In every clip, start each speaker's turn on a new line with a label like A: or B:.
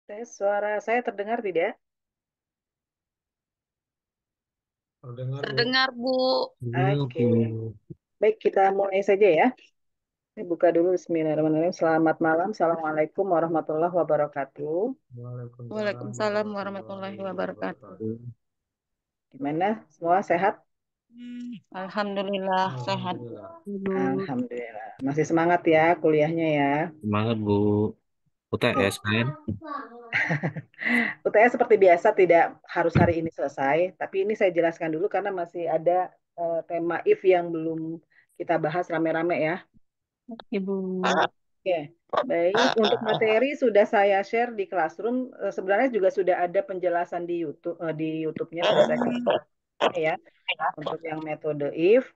A: Tes, suara saya terdengar tidak?
B: Terdengar, Bu.
C: Terdengar, Bu.
B: Terdengar, Bu.
A: Oke, baik kita mulai saja ya. Saya buka dulu Bismillahirrahmanirrahim. Selamat malam, Assalamualaikum warahmatullahi wabarakatuh.
B: Waalaikumsalam
C: Waalaikumsalam warahmatullahi
B: warahmatullahi
C: wabarakatuh.
B: wabarakatuh.
A: Gimana? Semua sehat?
C: Alhamdulillah sehat,
B: Alhamdulillah.
C: Bu.
A: Alhamdulillah. Masih semangat ya kuliahnya ya.
B: Semangat, Bu. UTS kan?
A: UTS seperti biasa tidak harus hari ini selesai, tapi ini saya jelaskan dulu karena masih ada tema if yang belum kita bahas rame-rame ya.
C: Ibu.
A: Oke, baik. Untuk materi sudah saya share di Classroom. Sebenarnya juga sudah ada penjelasan di YouTube, di YouTube-nya sudah saya kasih ya untuk yang metode if.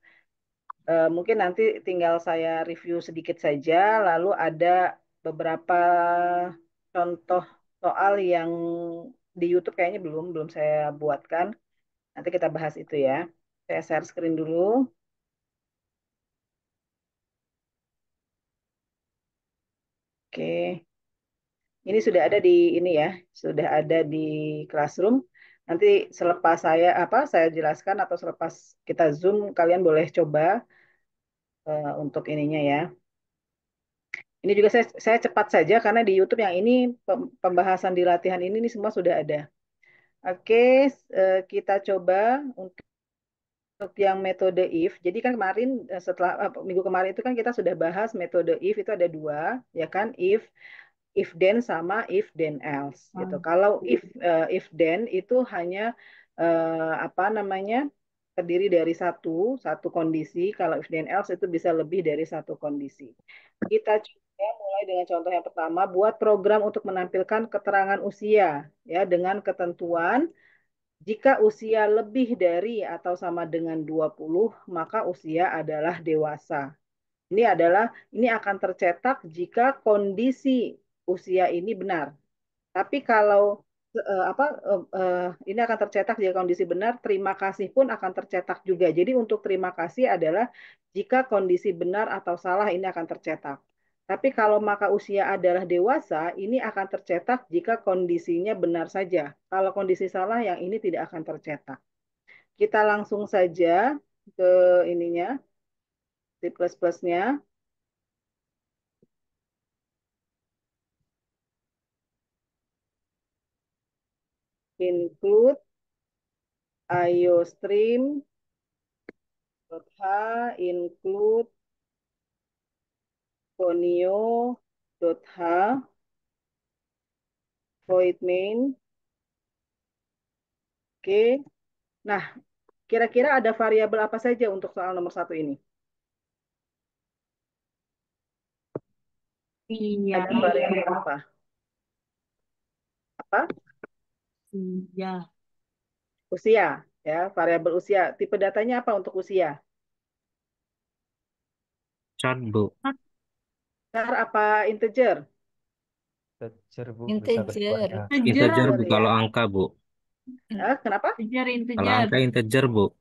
A: Mungkin nanti tinggal saya review sedikit saja, lalu ada beberapa contoh soal yang di YouTube kayaknya belum belum saya buatkan. Nanti kita bahas itu ya. Saya share screen dulu. Oke. Ini sudah ada di ini ya, sudah ada di Classroom. Nanti selepas saya jelaskan atau selepas kita Zoom, kalian boleh coba untuk ininya ya. Ini juga saya cepat saja karena di YouTube yang ini pembahasan di latihan ini semua sudah ada. Oke, kita coba untuk yang metode if. Jadi kan kemarin setelah minggu kemarin itu kan kita sudah bahas metode if itu ada dua, ya kan? If then sama if then else gitu. Kalau if then itu hanya apa namanya terdiri dari satu satu kondisi. Kalau if then else itu bisa lebih dari satu kondisi. Kita coba mulai dengan contoh yang pertama, buat program untuk menampilkan keterangan usia ya dengan ketentuan jika usia lebih dari atau sama dengan 20, maka usia adalah dewasa. Ini akan tercetak jika kondisi usia ini benar. Tapi kalau ini akan tercetak jika kondisi benar, terima kasih pun akan tercetak juga. Jadi untuk terima kasih adalah jika kondisi benar atau salah ini akan tercetak. Tapi kalau maka usia adalah dewasa, ini akan tercetak jika kondisinya benar saja. Kalau kondisi salah, yang ini tidak akan tercetak. Kita langsung saja ke ininya, C++-nya, include iostream.h, include conio.h, void main. Oke. Nah, kira-kira ada variabel apa saja untuk soal nomor satu ini?
C: Iya.
A: Ada variabel apa? Apa?
C: Iya.
A: Usia, ya, variabel usia. Tipe datanya apa untuk usia?
B: Chat, Bu.
A: Char apa integer?
D: Integer, Bu, bisa
C: Integer.
D: keduanya.
C: Integer.
B: Integer,
A: Integer
B: Bu.
A: ya.
B: Kalau angka, Bu.
A: Kenapa?
C: Integer.
B: Kalau
C: Integer.
B: angka integer, Bu.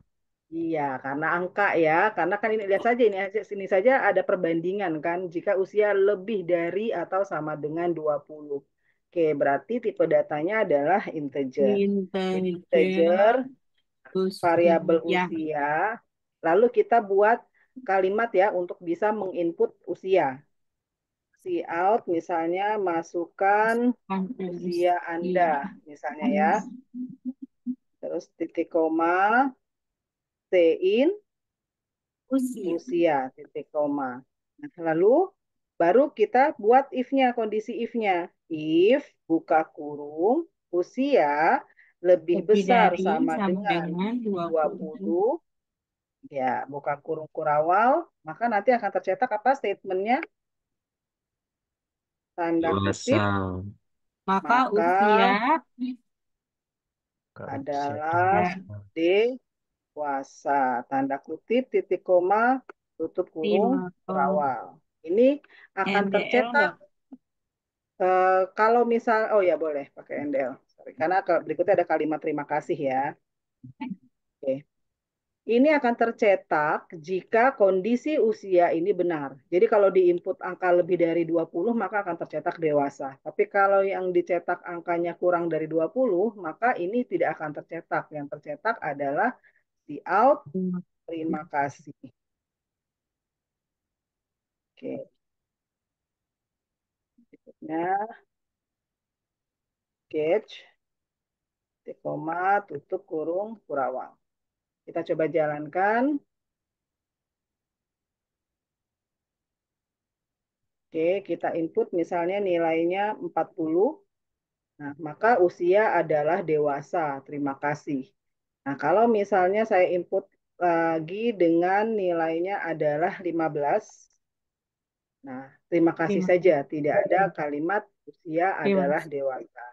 A: Iya, karena angka ya. Karena kan ini lihat saja sini saja ada perbandingan kan. Jika usia lebih dari atau sama dengan 20. Oke, berarti tipe datanya adalah integer. Integer,
C: Integer.
A: variabel
C: Usia.
A: usia. Lalu kita buat kalimat ya untuk bisa menginput usia. Cout misalnya masukkan usia Anda
C: Usia.
A: misalnya ya. Terus titik koma, C in,
C: Usia.
A: usia, titik koma. Nah, lalu baru kita buat if-nya, kondisi if-nya. If, buka kurung, usia lebih
C: Lebih
A: besar
C: dari
A: sama
C: sama
A: dengan
C: dengan 20.
A: 20, ya, buka kurung kurawal, maka nanti akan tercetak apa statementnya? Tanda
B: Dewasa.
A: kutip,
C: Maka
A: maka
C: usia
D: Kak usia
A: adalah
C: ya,
D: dewasa.
A: dewasa. Tanda kutip, titik koma, tutup kurung,
C: 5
A: kurawal. Ini akan
C: NDL
A: tercetak
C: enggak?
A: kalau misal, oh ya boleh pakai NDL. Sorry. Karena berikutnya ada kalimat terima kasih ya. Oke. Ini akan tercetak jika kondisi usia ini benar. Jadi kalau di input angka lebih dari 20, maka akan tercetak dewasa. Tapi kalau yang dicetak angkanya kurang dari 20, maka ini tidak akan tercetak. Yang tercetak adalah di out, terima kasih. Oke. Berikutnya, catch, titik koma, tutup kurung, kurawang. Kita coba jalankan. Oke, kita input misalnya nilainya 40. Nah, maka usia adalah dewasa. Terima kasih. Nah, kalau misalnya saya input lagi dengan nilainya adalah 15. Nah, terima kasih
C: 5
A: saja. Tidak ada kalimat usia adalah
C: dewasa.
A: dewasa.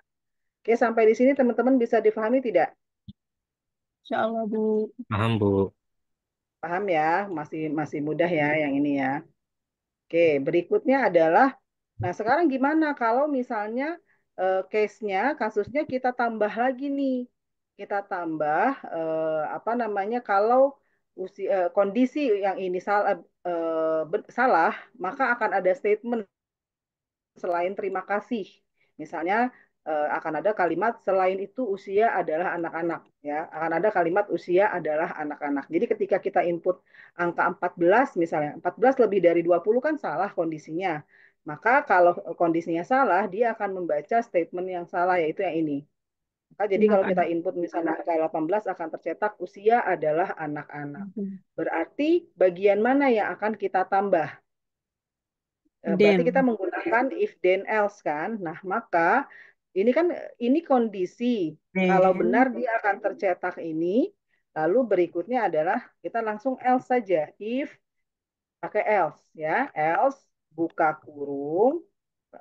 A: Oke, sampai di sini teman-teman bisa difahami tidak?
C: Insya Allah Bu.
B: Paham, Bu.
A: Paham ya? Masih masih mudah ya yang ini ya. Oke, berikutnya adalah, nah sekarang gimana kalau misalnya case-nya, kasusnya kita tambah lagi nih. Kita tambah, apa namanya, kalau kondisi yang ini salah, maka akan ada statement selain terima kasih. Misalnya akan ada kalimat selain itu usia adalah anak-anak ya. Akan ada kalimat usia adalah anak-anak. Jadi ketika kita input angka 14 misalnya, 14 lebih dari 20 kan salah kondisinya. Maka kalau kondisinya salah, dia akan membaca statement yang salah yaitu yang ini. Maka jadi kalau kita
C: Anak-anak.
A: input misalnya angka 18 akan tercetak usia adalah anak-anak. Berarti bagian mana yang akan kita tambah? Berarti kita
C: Dem.
A: menggunakan if then else kan. Nah, maka ini kan ini kondisi. Kalau benar
C: Then.
A: dia akan tercetak ini, lalu berikutnya adalah kita langsung else saja. If pakai else ya. Else buka kurung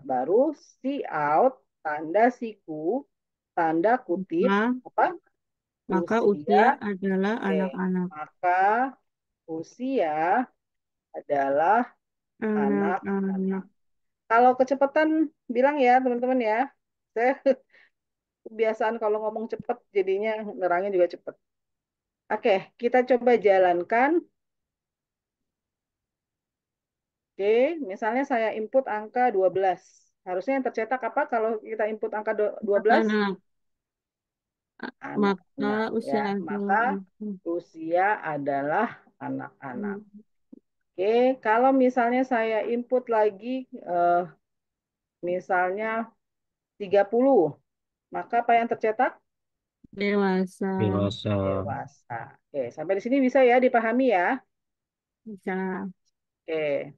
A: baru see out tanda siku tanda kutip
C: Maka,
A: apa?
C: maka usia
A: Usia.
C: adalah
A: Oke.
C: anak-anak.
A: Maka usia adalah
C: Anak-anak.
A: anak-anak. Kalau kecepatan bilang ya teman-teman ya. Saya kebiasaan kalau ngomong cepat jadinya nerangnya juga cepat. Oke, kita coba jalankan. Oke, misalnya saya input angka 12. Harusnya yang tercetak apa kalau kita input angka 12?
C: Anak-anak. Maka
A: Anak-anak
C: usia
A: ya.
C: adalah
A: Maka
C: anak-anak.
A: usia adalah anak-anak. Oke, kalau misalnya saya input lagi misalnya 30, maka apa yang tercetak?
C: Dewasa.
B: Dewasa.
A: Dewasa. Oke, sampai di sini bisa ya dipahami ya.
C: Bisa.
A: Oke.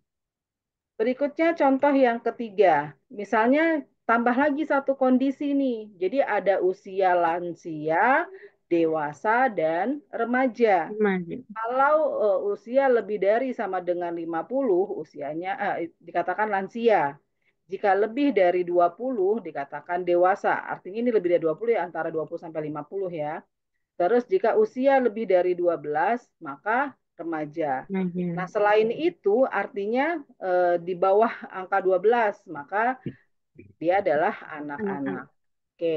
A: Berikutnya contoh yang ketiga. Misalnya tambah lagi satu kondisi nih. Jadi ada usia lansia, dewasa, dan remaja.
C: Remaja.
A: Kalau usia lebih dari sama dengan 50, usianya dikatakan lansia. Jika lebih dari 20 dikatakan dewasa. Artinya ini lebih dari 20 ya antara 20 sampai 50 ya. Terus jika usia lebih dari 12, maka remaja. Nah,
C: Remaja.
A: selain itu artinya di bawah angka 12, maka dia adalah
C: Anak-anak.
A: anak-anak. Oke,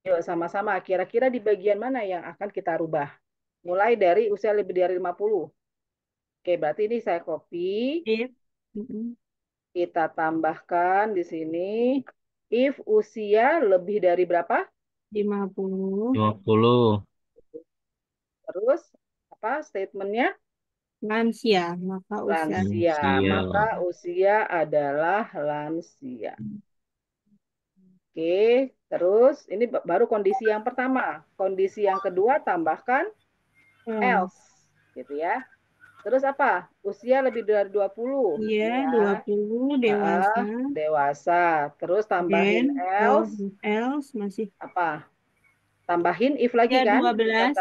A: yuk sama-sama. Kira-kira di bagian mana yang akan kita rubah? Mulai dari usia lebih dari 50. Oke, berarti ini saya copy.
C: If. Mm-mm.
A: Kita tambahkan di sini. If usia lebih dari berapa?
C: 50.
B: 50.
A: Terus apa statementnya?
C: Lansia. Maka usia
A: Lansia,
B: Lansia.
A: maka usia adalah lansia. Oke, terus ini baru kondisi yang pertama. Kondisi yang kedua tambahkan
C: else.
A: else, gitu ya. Terus apa? Usia lebih dari 20.
C: Iya,
A: Ini ya.
C: 20 dewasa.
A: Dewasa. Terus tambahin
C: Dan
A: else.
C: else masih.
A: Apa? Tambahin if lagi
C: Ya,
A: kan?
C: 12.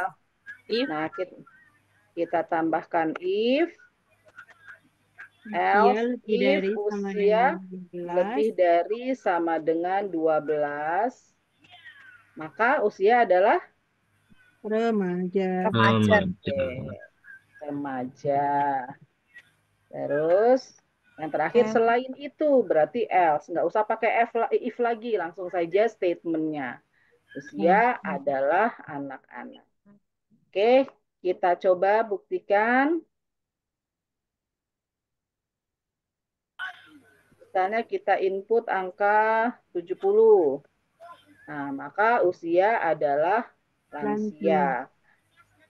C: If
A: Nah, kita tambahkan if.
C: usia
A: Else
C: lebih
A: if
C: dari sama dengan
A: usia
C: 12.
A: lebih dari sama dengan 12, maka usia adalah
C: Remaja.
B: Remaja.
A: remaja. Terus yang terakhir selain itu berarti else. Nggak usah pakai if lagi, langsung saja statementnya. Usia adalah anak-anak. Oke, kita coba buktikan. Misalnya kita input angka 70. Nah, maka usia adalah lansia.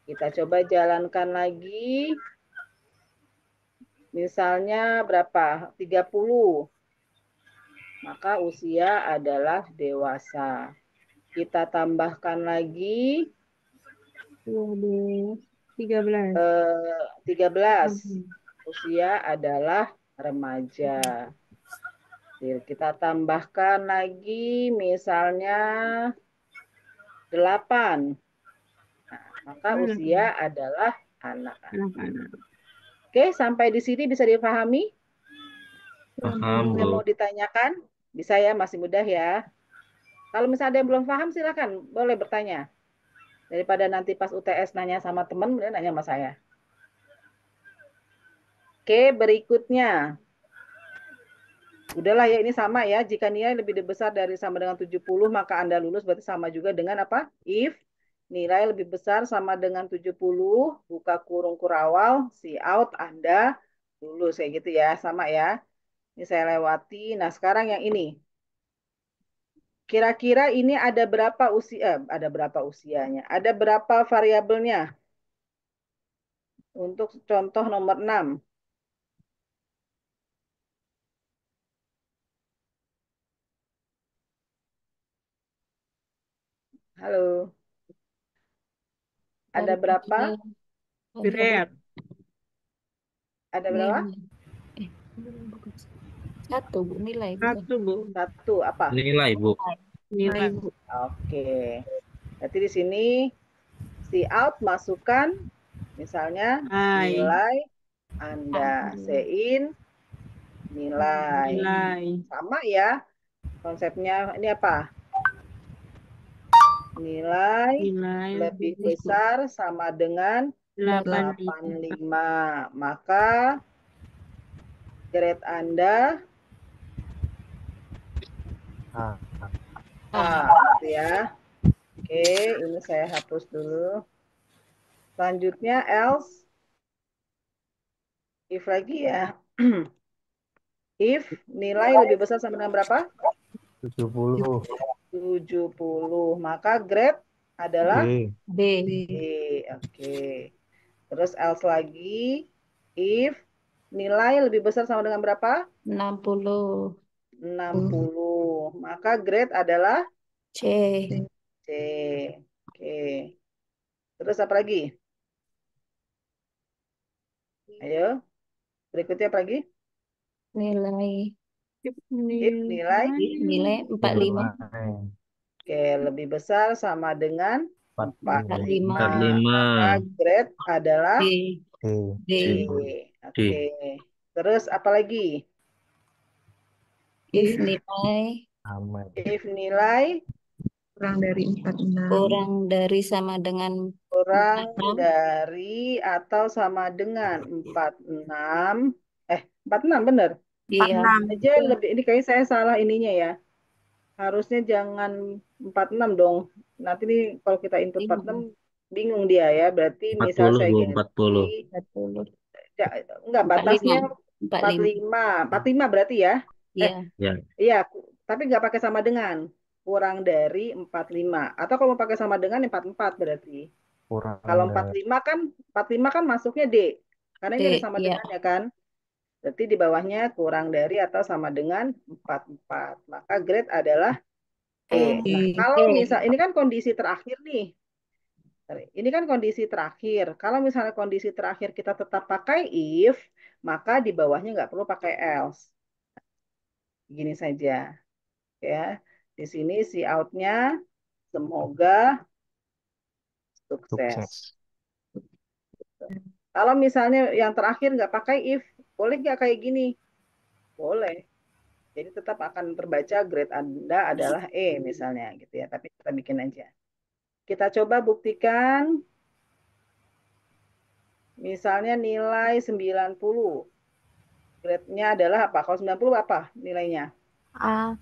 A: Kita coba jalankan lagi. Misalnya berapa? 30. Maka usia adalah dewasa. Kita tambahkan lagi
C: 13.
A: 13. Usia adalah remaja. Kita tambahkan lagi misalnya 8. Nah, maka usia adalah anak-anak. Oke, sampai di sini bisa dipahami?
B: Paham,
A: Yang mau
B: Bu.
A: ditanyakan? Bisa ya, masih mudah ya. Kalau misalnya ada yang belum paham, silakan. Boleh bertanya. Daripada nanti pas UTS nanya sama teman, kemudian nanya sama saya. Oke, berikutnya. Udahlah ya, ini sama ya. Jika nilai lebih besar dari sama dengan 70, maka Anda lulus. Berarti sama juga dengan apa? If nilai lebih besar sama dengan 70, buka kurung kurawal, see out, Anda lulus. Kayak gitu ya, sama ya. Ini saya lewati. Nah, sekarang yang ini. Kira-kira ini ada berapa usianya? Ada berapa variabelnya? Untuk contoh nomor 6. Halo. Ada berapa?
C: Grade.
A: Ada berapa?
E: Satu, Bu. Nilai.
C: Satu, Bu.
A: Satu, apa?
B: Nilai, Bu.
C: Nilai.
A: Oke. Berarti di sini see out masukkan misalnya nilai Anda. See in nilai. Sama ya. Konsepnya ini apa? Nilai lebih besar sama dengan 85. Maka grade Anda gitu ya. Oke, ini saya hapus dulu. Selanjutnya else. If lagi ya. If nilai lebih besar sama dengan berapa?
D: 70.
A: 70. Maka grade adalah
E: B.
A: Oke. Terus else lagi. If nilai lebih besar sama dengan berapa?
E: 60.
A: 60. Maka grade adalah
E: C.
A: C. Oke. Terus apa lagi? Ayo. Berikutnya apa lagi?
E: Nilai.
A: If nilai
E: Nilai 45.
A: Oke, lebih besar sama dengan 45.
B: 45.
A: Maka grade adalah
E: D.
A: Oke. Terus apa lagi?
E: If nilai
A: If nilai
F: kurang dari 46.
E: kurang dari sama dengan
A: kurang
E: 46.
A: dari atau sama dengan 46. 46 benar?
E: Iya.
A: Aja lebih ini kayaknya saya salah ininya ya. Harusnya jangan 46 dong. Nanti nih kalau kita input 46 bingung dia ya. Berarti misal
B: 40,
A: saya
B: Bu.
A: ganti
E: 40.
A: ya, enggak batasnya
E: 45.
A: 45 berarti ya.
E: Iya.
A: Iya, tapi nggak pakai sama dengan kurang dari 45. Atau kalau mau pakai sama dengan 44 berarti. Kalau 45 kan masuknya D. Karena ini ada sama dengan ya kan. Berarti di bawahnya kurang dari atau sama dengan 44. Maka grade adalah E. Nah, kalau misal ini kan kondisi terakhir nih. Ini kan kondisi terakhir. Kalau misalnya kondisi terakhir kita tetap pakai if, maka di bawahnya nggak perlu pakai else. Gini saja, ya. Di sini si out-nya semoga sukses.
B: Sukses.
A: Kalau misalnya yang terakhir nggak pakai if, boleh nggak kayak gini? Boleh. Jadi tetap akan terbaca grade Anda adalah E misalnya gitu ya. Tapi kita bikin aja. Kita coba buktikan. Misalnya nilai 90. Grade-nya adalah apa? Kalau 90 apa nilainya?
E: A.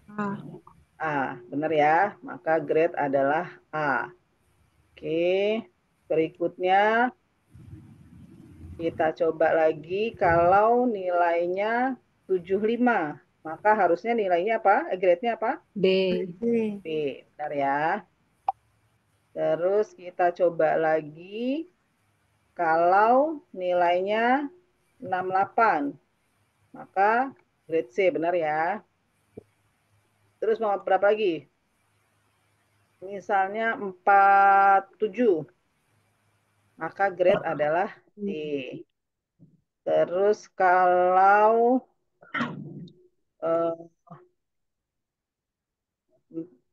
A: A. Benar ya? Maka grade adalah A. Oke. Berikutnya kita coba lagi kalau nilainya 75. Maka harusnya nilainya apa? Grade-nya apa?
E: B.
A: B. Benar ya? Terus kita coba lagi kalau nilainya 68. Maka grade C. Benar ya? Terus mau berapa lagi? Misalnya 47. Maka grade adalah D. Terus kalau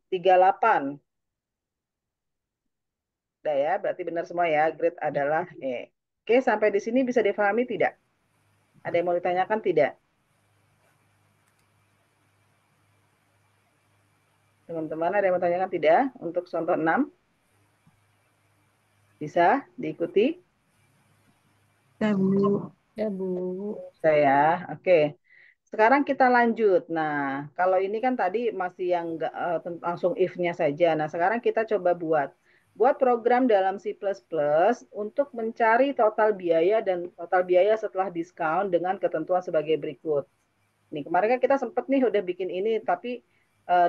A: 38. Udah ya, berarti benar semua ya. Grade adalah E. Oke, sampai di sini bisa difahami tidak? Ada yang mau ditanyakan tidak? Teman-teman ada yang mau ditanyakan tidak? Untuk contoh 6? Bisa diikuti?
F: Ya, Bu.
E: Ya, Bu.
A: Saya, oke. Sekarang kita lanjut. Nah, kalau ini kan tadi masih yang nggak langsung if-nya saja. Nah, sekarang kita coba buat program dalam C++ untuk mencari total biaya dan total biaya setelah diskon dengan ketentuan sebagai berikut. Nih, kemarin kan kita sempat nih udah bikin ini, tapi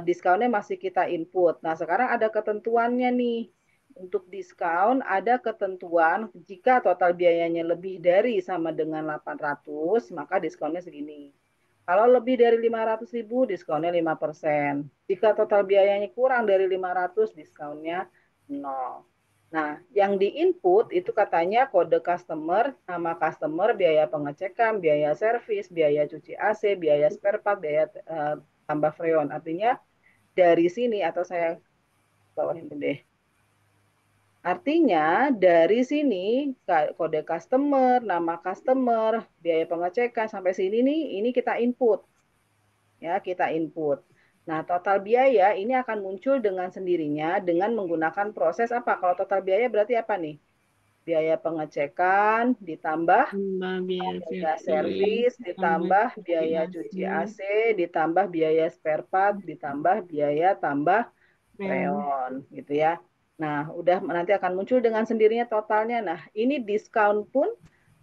A: diskonnya masih kita input. Nah, sekarang ada ketentuannya nih. Untuk diskon ada ketentuan jika total biayanya lebih dari sama dengan 800, maka diskonnya segini. Kalau lebih dari 500.000, diskonnya 5%. Jika total biayanya kurang dari 500, diskonnya 0. Nah, yang di-input itu katanya kode customer, nama customer, biaya pengecekan, biaya servis, biaya cuci AC, biaya spare part, biaya tambah freon. Artinya dari sini, atau saya bawahin deh. Artinya dari sini kode customer, nama customer, biaya pengecekan sampai sini nih, ini kita input. Ya, kita input. Nah, total biaya ini akan muncul dengan sendirinya dengan menggunakan proses apa? Kalau total biaya berarti apa nih? Biaya pengecekan ditambah
C: Tambah biaya
A: biaya
C: servis,
A: servis, ditambah biaya cuci AC, ditambah biaya spare part, ditambah biaya tambah
C: freon.
A: freon, gitu ya. Nah, udah nanti akan muncul dengan sendirinya totalnya. Nah, ini diskon pun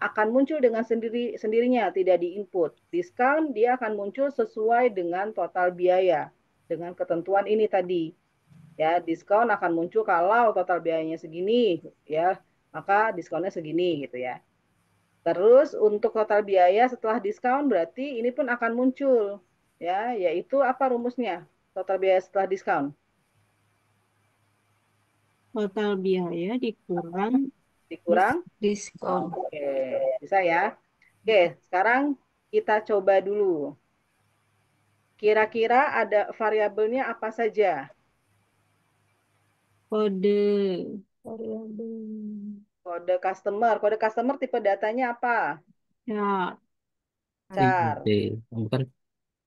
A: akan muncul dengan sendirinya, tidak diinput. Diskon dia akan muncul sesuai dengan total biaya, dengan ketentuan ini tadi. Ya, diskon akan muncul kalau total biayanya segini, ya, maka diskonnya segini gitu ya. Terus untuk total biaya setelah diskon berarti ini pun akan muncul, ya, yaitu apa rumusnya? Total biaya setelah diskon.
C: Total biaya dikurang
A: Dikurang.
E: Diskon.
A: Oke, bisa ya. Oke, sekarang kita coba dulu. Kira-kira ada variabelnya apa saja?
C: kode
E: Variabel.
A: Kode customer tipe datanya apa?
C: char
A: Char.
B: KD. Bukan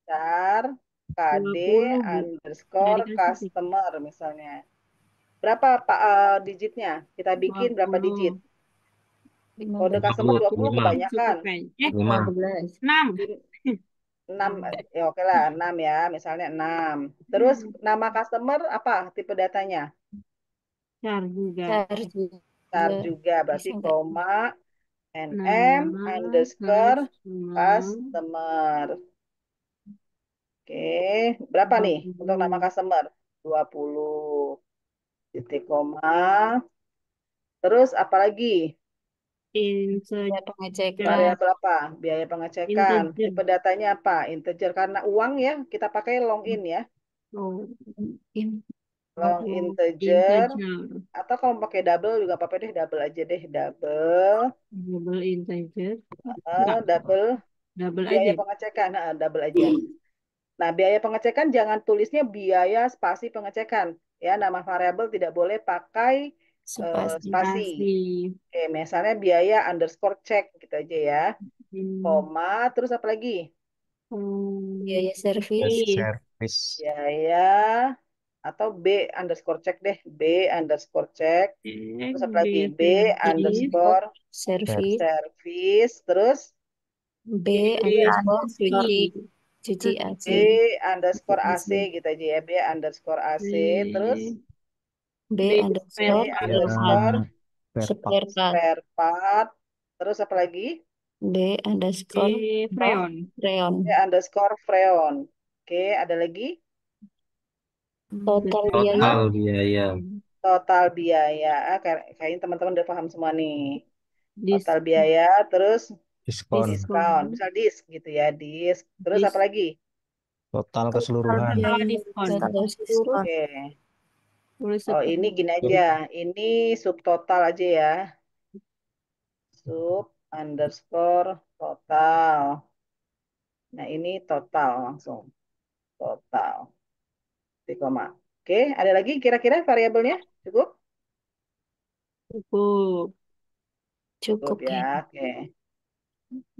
A: Char KD
C: 20, Bu. Nggak
A: underscore
C: dikasih sih.
A: customer misalnya. Berapa Pak digitnya? Kita bikin berapa digit?
C: 20.
A: Kode
E: 15.
A: customer 20
B: 5.
A: kebanyakan.
C: Cukup kayaknya.
B: 5.
E: 15.
C: 6.
A: 6, ya oke lah 6 ya, misalnya 6. Terus nama customer apa tipe datanya?
C: Char juga.
E: Char juga.
A: Char juga, berarti
E: Bisa nggak?
A: koma nm
C: Nama
A: underscore
C: customer
A: customer. Oke, berapa nih untuk nama
C: 20.
A: customer? 20 titik koma. Terus apa lagi?
E: Ya,
C: Integer.
E: pengecekan.
A: Variabel apa? Biaya pengecekan. Tipe
C: Integer.
A: datanya apa? Integer karena uang ya, kita pakai long in ya.
C: Oh,
E: In.
A: long
C: Long
A: integer,
C: integer.
A: atau kalau pakai double juga apa-apa deh, double aja deh, double,
C: Double integer. Enggak,
A: double
C: double
A: biaya
C: aja.
A: pengecekan, double aja. Nah, biaya pengecekan jangan tulisnya biaya spasi pengecekan, ya, nama variabel tidak boleh pakai
E: Spasi.
A: spasi.
C: Spasi.
A: Oke, misalnya biaya underscore check gitu aja ya,
C: Hmm.
A: koma, terus apa lagi?
E: Biaya
D: Yes,
E: servis.
D: service.
A: Biaya atau B underscore check deh, B underscore check, terus apa lagi?
C: Biaya
A: B
C: servis.
A: underscore
E: Servis.
A: service, terus
E: B
C: Biaya
E: underscore cuci.
C: cuci.
E: Cuci AC.
A: B underscore AC
E: AC.
A: gitu aja ya, B underscore AC, terus
E: B
C: B
A: B
E: underscore
C: spare
E: spare part.
A: underscore
D: Spare part.
E: Spare part.
A: spare part, terus apa lagi?
E: B underscore
C: B freon.
E: freon.
A: B underscore freon. Oke, ada lagi?
E: Total biaya.
B: Total biaya.
A: Total biaya. Kayaknya teman-teman udah paham semua nih. Total
C: Dis-
A: biaya, terus
D: Diskon.
A: diskon. Misal disk gitu ya, disk. Terus apa
C: dis-
A: lagi?
D: Total keseluruhan.
C: Total diskon.
E: Total diskon.
A: Oke.
C: Tulis
A: Oh,
C: apa?
A: ini gini aja. Ini subtotal aja ya. Sub underscore total. Nah, ini total langsung. Total. Di koma. Oke, ada lagi kira-kira variabelnya? Cukup?
C: Cukup.
A: Cukup
E: Cukup
A: ya.
E: ya.
A: Oke.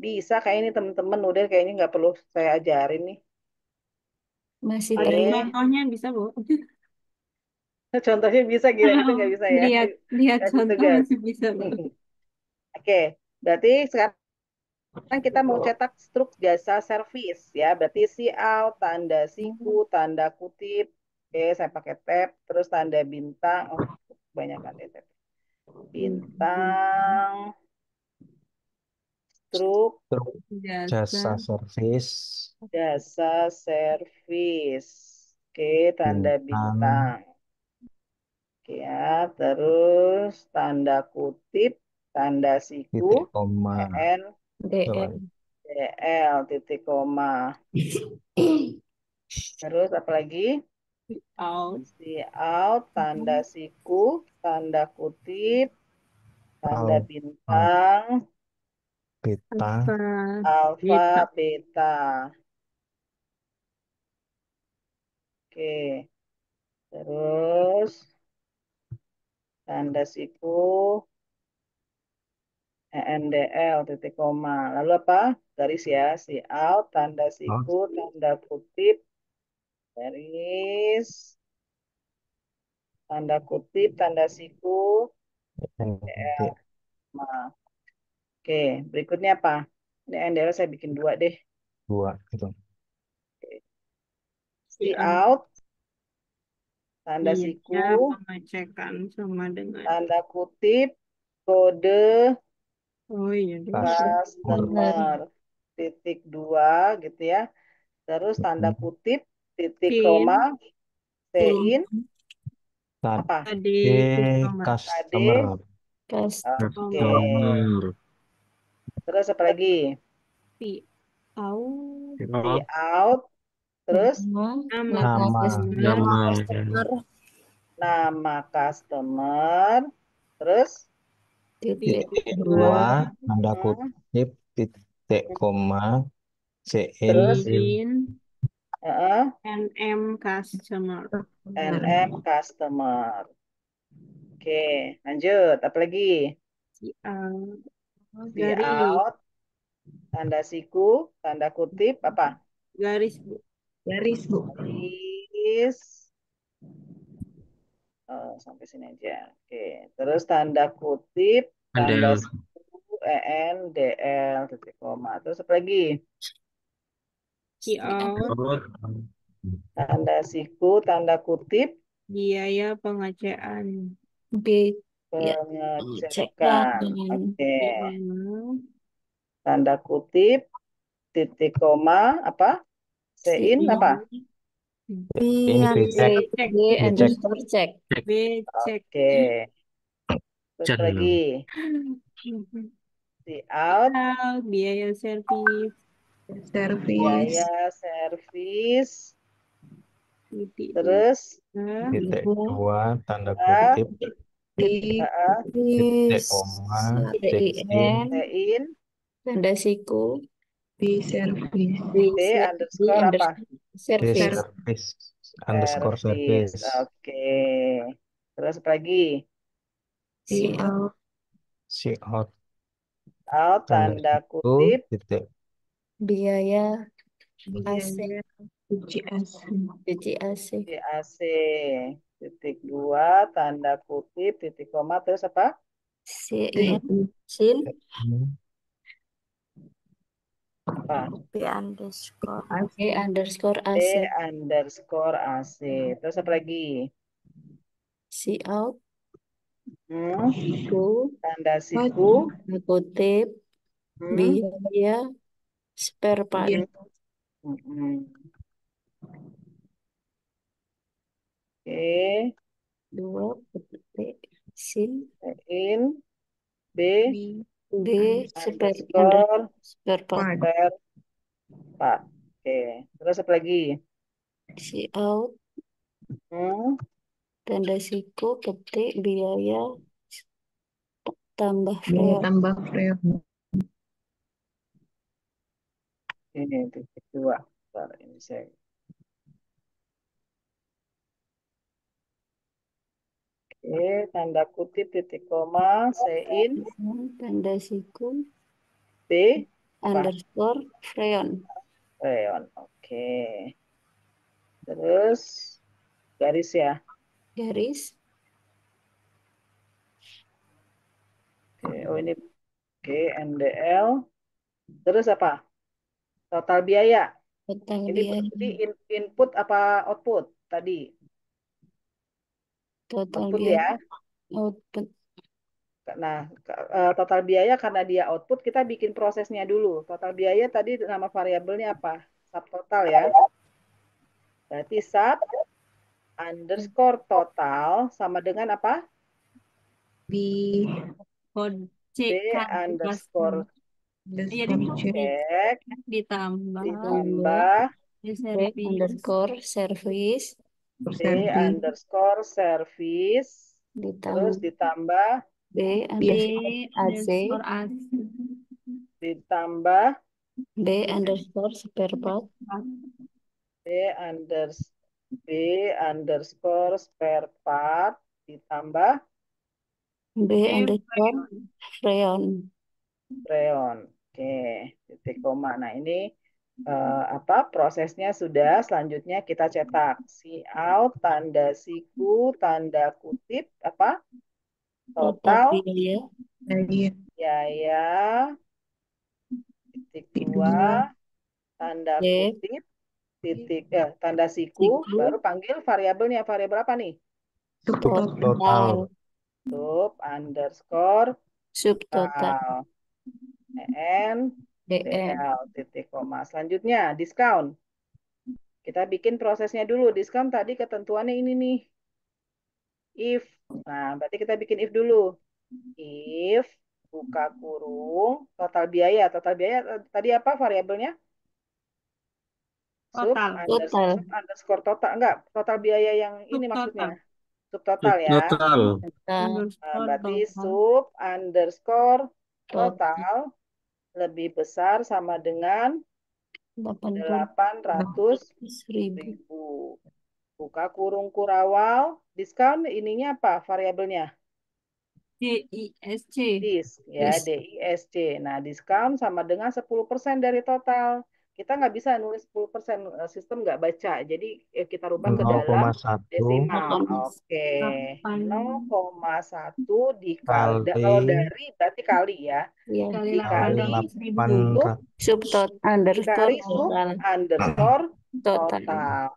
A: Bisa kayak ini teman-teman udah kayaknya nggak perlu saya ajarin nih.
E: Masih
C: Ada
A: Oke.
C: contohnya bisa, Bu?
A: Contohnya bisa gila itu nggak bisa ya.
C: Lihat lihat
A: Kasih
C: contoh
A: tugas.
C: masih bisa, Bu.
A: Oke, berarti sekarang kita mau cetak struk jasa servis ya. Berarti si out, tanda siku, tanda kutip. Oke, saya pakai tab, terus tanda bintang. Oh, kebanyakan deh tab. Bintang, struk,
D: Truk
C: Jasa
D: jasa servis.
A: jasa servis. Oke, tanda
D: Bintang.
A: bintang. Oke ya, terus tanda kutip, tanda siku,
D: Titik koma.
A: EN,
E: DL.
A: DL, titik koma. Terus apa lagi?
C: out.
A: Si out, tanda siku, tanda kutip, tanda
D: Al-
A: bintang,
D: Beta.
C: Apa?
A: alfa,
C: Beta.
A: beta. Oke, terus tanda siku, ENDL, titik koma. Lalu apa? Garis ya, si out, tanda
D: Oh,
A: siku, tanda kutip, garis, tanda kutip, tanda siku,
D: ND
A: nah, oke, berikutnya apa? Ini NDL saya bikin dua deh.
D: 2 gitu.
A: Si
C: Out.
A: out, tanda
C: Iya,
A: siku,
C: ya, pengecekan sama dengan.
A: tanda kutip, kode
C: Oh iya, deh.
E: Customer.
A: customer, titik dua gitu ya. Terus tanda kutip, titik
C: Pin.
A: koma, sein,
D: Tadi
A: apa?
C: Tadi customer.
A: Tadi,
D: customer.
A: oke.
B: Customer.
A: Terus apa lagi?
C: Pi. Out.
A: Si out, terus
C: Nama
D: Nama.
C: customer.
B: Nama.
A: nama customer, terus
E: Titik
C: Titik
E: dua.
D: 2 tanda kutip titik koma CN
A: terus
C: in
A: eh,
C: NM customer.
A: NM customer. Oke, lanjut. Apa lagi?
C: Si out.
A: Si
C: Garis.
A: out, tanda siku, tanda kutip, apa?
C: Garis, Bu.
F: Garis, Bu.
A: Garis. Sampai sini aja. Oke, terus tanda kutip, tanda
B: Ada
A: siku, EN, DL, titik koma. Terus apa lagi?
C: Si out.
A: Tanda siku, tanda kutip,
C: Biaya pengecekan.
E: B. Ya. Cekkan.
A: pengecekan. Oke,
C: Iya.
A: tanda kutip, titik koma, apa? Sein, apa?
D: ini
E: B.
D: becek
C: Cek.
E: B underscore check.
C: B cek.
A: Oke, terus apa lagi? Si out,
C: Out. Biaya servis.
F: Servis.
A: biaya servis,
C: titik
A: Terus
C: dua,
D: titik
E: dua,
D: dua tanda
A: ah,
D: kutip
F: di
A: ah,
D: titik koma
E: CIN,
A: in
E: tanda siku,
F: di servis
E: di
A: B
E: di
A: underscore apa?
D: di
E: service,
D: service underscore
A: Service.
D: service
A: Oke. Terus apa lagi?
F: di
E: si
F: out
D: si out
A: Out
D: tanda
A: tanda
D: siku
A: kutip
D: titik
E: biaya AC,
F: biaya cuci AC
E: cuci AC,
A: CAC titik dua tanda kutip titik koma terus apa?
E: CIN,
F: di
E: sin,
A: Apa?
E: B underscore,
F: AC
E: B underscore
A: B
E: AC,
A: underscore AC. Terus apa lagi?
E: si out,
A: Hmm,
E: siku,
A: tanda siku.
E: kutip,
A: Hmm,
E: biaya, spare part,
F: biaya
A: hmm, hmm. Oke.
E: dua, kutip, sin,
A: In B
F: di
E: B, spare,
A: underscore
E: spare part,
F: part
A: per Pak. Oke. Terus apa lagi?
E: si out,
A: Hmm,
E: tanda siku, ketik, biaya, tambah
F: biaya
E: freon,
F: tambah freon
A: ini titik dua. Bentar, ini saya. Oke, tanda kutip titik koma, sein
E: tanda siku,
A: B apa?
E: underscore, freon,
A: Rayon. Oke. Terus garis ya.
E: garis,
A: Oke, oh ini oke, NDL. Terus apa? Total biaya.
E: total
A: Ini
E: biaya,
A: berarti input apa output tadi?
E: total
A: Output
E: biaya,
A: ya.
E: output,
A: Nah, total biaya karena dia output, kita bikin prosesnya dulu. Total biaya tadi nama variabelnya apa? Subtotal ya. Berarti sub underscore total sama dengan apa?
F: di
C: kode
A: B
C: cek
A: underscore
C: jadi
F: underscore check
A: cek
C: ditambah
A: ditambah
E: B
C: servis
E: underscore service,
A: B
F: servis
A: underscore service terus
E: ditambah
A: ditambah
E: B
F: biasa
E: AC,
C: underscore AC
A: ditambah
E: B underscore spare part,
A: B unders B underscore spare part ditambah
E: B underscore freon,
A: freon. Oke, titik koma. Nah, ini apa prosesnya sudah. Selanjutnya kita cetak out tanda siku tanda kutip apa
E: total
A: total
E: biaya,
F: dari
A: biaya titik dua
F: dua
A: tanda
E: B
A: kutip titik tanda siku
E: siku,
A: baru panggil variabelnya variabel apa nih
F: subtotal
E: total,
A: sub underscore
E: subtotal,
A: total en
E: DM,
A: dl titik koma. Selanjutnya diskon. Kita bikin prosesnya dulu. Diskon tadi ketentuannya ini nih. If. Nah, berarti kita bikin if dulu. If buka kurung total biaya. Total biaya tadi apa variabelnya? Sub
C: total
E: total,
A: sub underscore total. Enggak, total biaya yang ini maksudnya.
C: subtotal
A: Subtotal ya.
B: Total.
E: total,
A: Nah,
C: underscore
A: berarti
C: total
A: sub underscore
E: total,
A: total lebih besar sama dengan 800
E: ribu,
A: ribu. Buka kurung kurawal. Diskon ininya apa variabelnya?
C: DISC
A: Ya,
E: yes,
A: DISC. Nah, diskon sama dengan 10% dari total. Kita nggak bisa nulis 10%, sistem nggak baca. Jadi kita rubah ke dalam
D: 0,1
A: desimal.
E: delapan,
A: Oke, 0,1 dikali. Kalau
D: kali
A: dari berarti kali ya.
E: ya,
C: kali
A: Dikali
C: 800.000
A: sub,
E: subtot underscore
A: dikali sub
E: total,
A: underscore
E: total,
A: total.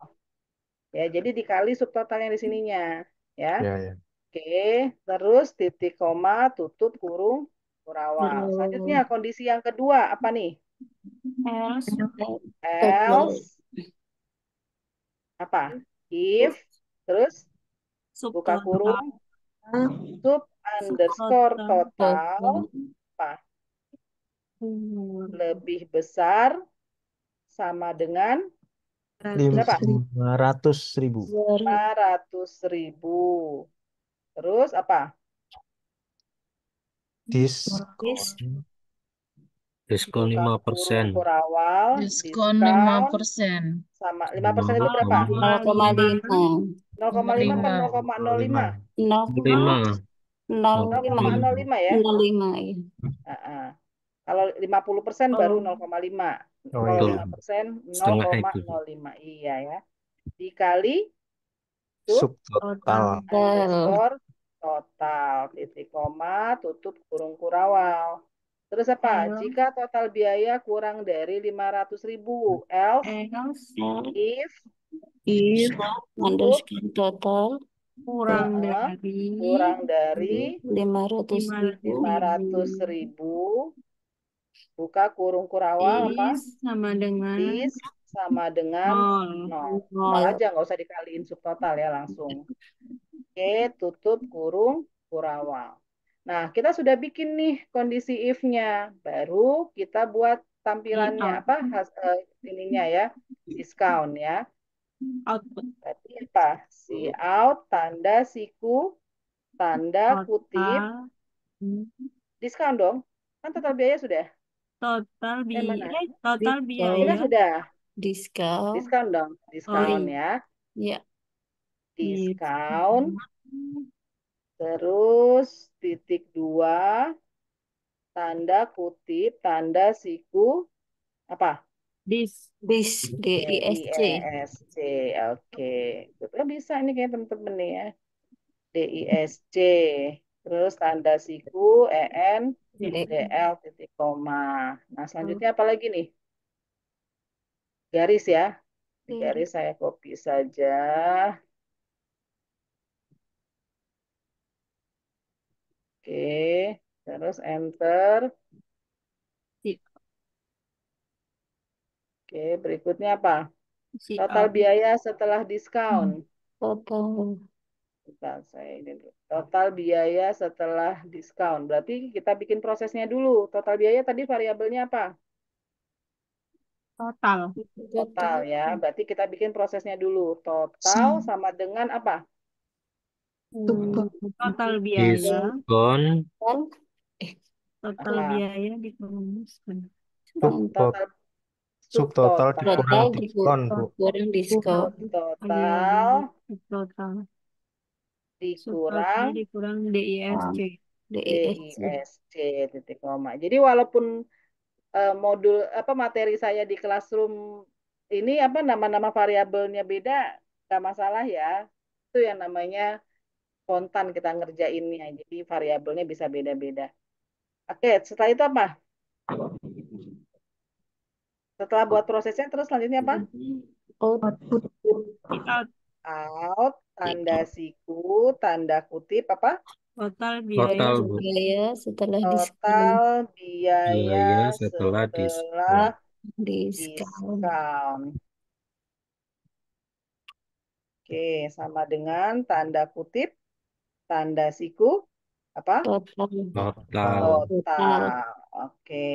A: Ya, jadi dikali subtotal yang di sininya. Ya.
D: ya ya
A: Oke, terus titik koma, tutup kurung, kurawal. Selanjutnya
E: terus
A: kondisi yang kedua apa nih?
C: else
E: total,
A: Else apa? If terus buka
C: subtotal
A: kurung sub underscore
C: subtotal
A: total
E: total,
A: apa? Lebih besar sama dengan Berapa?
D: 500.000.
A: 500.000. Terus apa?
D: Diskon
B: Diskon
A: Buka kurung
B: 5%.
A: kurawal,
F: Diskon
A: diskon
F: 5%.
A: sama 5% itu berapa?
E: 0,5.
A: 0,5 apa 0,05?
B: 5.
E: 0,5.
A: 0,05 ya.
E: 0,5 ya.
A: Heeh. Kalau 50% baru 0,5.
D: Oh
A: Kalau
D: iya.
A: 5%
B: Setengah itu.
A: 0,05. Iya ya. Dikali
D: Subtotal.
A: underscore total titik koma tutup kurung kurawal. Terus apa? Jika total biaya kurang dari 500.000, else
C: Else
A: if
F: If
E: Underscore total
C: kurang
A: Heeh.
C: dari
A: kurang dari
E: 500.000.
A: 500.000 buka kurung kurawal apa?
C: is sama dengan
A: This sama dengan 0. 0
C: nol.
A: aja, nggak usah dikaliin subtotal ya langsung. Oke, tutup kurung kurawal. Nah, kita sudah bikin nih kondisi if-nya. Baru kita buat tampilannya
C: Out.
A: apa? Ininya ya, discount ya.
C: Output
A: Berarti apa? Si out, tanda siku, tanda kutip,
C: total
A: discount dong. Kan total biaya sudah.
C: total
A: Mana?
C: biaya total
A: Ini kan
C: biaya
A: sudah.
E: Discount.
A: Discount dong.
C: Oh,
A: Discount
C: iya.
A: ya.
E: Ya.
A: Discount. Terus titik 2, tanda kutip, tanda siku, apa?
C: Dis
E: DISC.
A: DISC. Oke. Itu bisa ini kayak temen-temen nih ya. DISC. Terus tanda siku, EN, DL, titik koma. Nah, selanjutnya apa lagi nih? Garis ya. Di garis saya copy saja. Oke. Terus enter. Oke, berikutnya apa?
C: si
A: Total
C: out
A: biaya setelah diskon.
E: Total.
A: Bentar, saya ini dulu. Total biaya setelah diskon. Berarti kita bikin prosesnya dulu. Total biaya tadi variabelnya apa?
C: total
A: Total ya. Berarti kita bikin prosesnya dulu. Total sama dengan apa?
C: total biaya
B: Diskon
C: total
A: Apa?
C: biaya dikerumuskan
A: Total
D: Subtotal
A: subtotal.
D: dikurang
E: Total
D: diskon, Bu.
E: kurang diskon.
A: Subtotal
C: total
A: dikurang
C: dikurang DISC
E: DISC.
A: DISC titik koma. Jadi walaupun modul apa materi saya di classroom ini apa nama-nama variabelnya beda, nggak masalah ya. Itu yang namanya spontan kita ngerjainnya. Jadi variabelnya bisa beda-beda. Oke, setelah itu apa? Setelah buat prosesnya terus selanjutnya apa?
F: output
C: out
A: Out, tanda siku, tanda kutip apa?
C: total biaya
B: total, Bu.
E: Biaya setelah
A: Total biaya
B: Biaya setelah
A: setelah
E: diskon.
A: diskon. Oke, sama dengan tanda kutip, tanda siku, apa?
E: Total.
B: Total.
A: Total. Oke.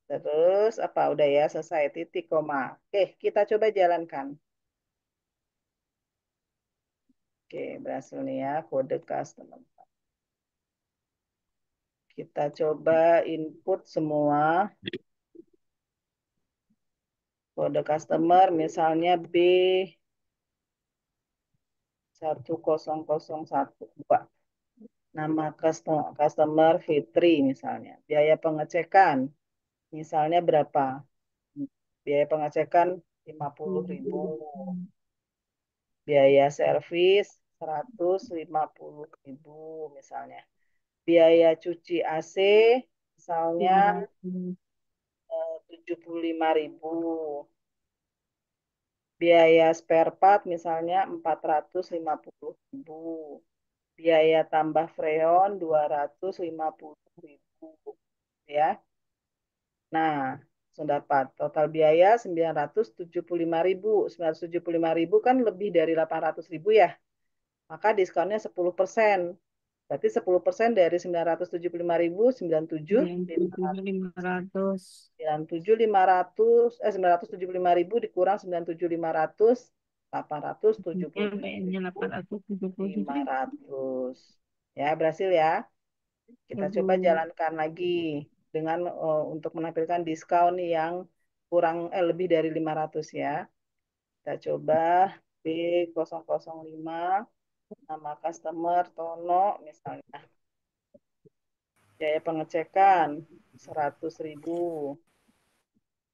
A: Terus apa? Udah ya, selesai titik koma. Oke, kita coba jalankan. Oke, berhasil nih ya kode customer. Kita coba input semua kode customer, misalnya B10012. Nama customer Fitri misalnya. Biaya pengecekan misalnya berapa? Biaya pengecekan 50.000. Biaya servis 150.000 misalnya. Biaya cuci AC misalnya 75.000. Biaya spare part misalnya 450.000. Biaya tambah freon 250.000 ya. Nah, sudah dapat total biaya 975.000. 975.000 kan lebih dari 800.000 ya. Maka diskonnya 10%. Berarti 10% dari 975.000,
C: 9.500.
A: 975.000 dikurang 975.500,
C: Ya, kayaknya 877.
A: 500. Ya, berhasil ya.
C: Ya,
A: Kita
C: Bu.
A: coba jalankan lagi dengan untuk menampilkan diskon yang kurang lebih dari 500 ya. Kita coba B005, nama customer Tono misalnya. Biaya pengecekan 100.000,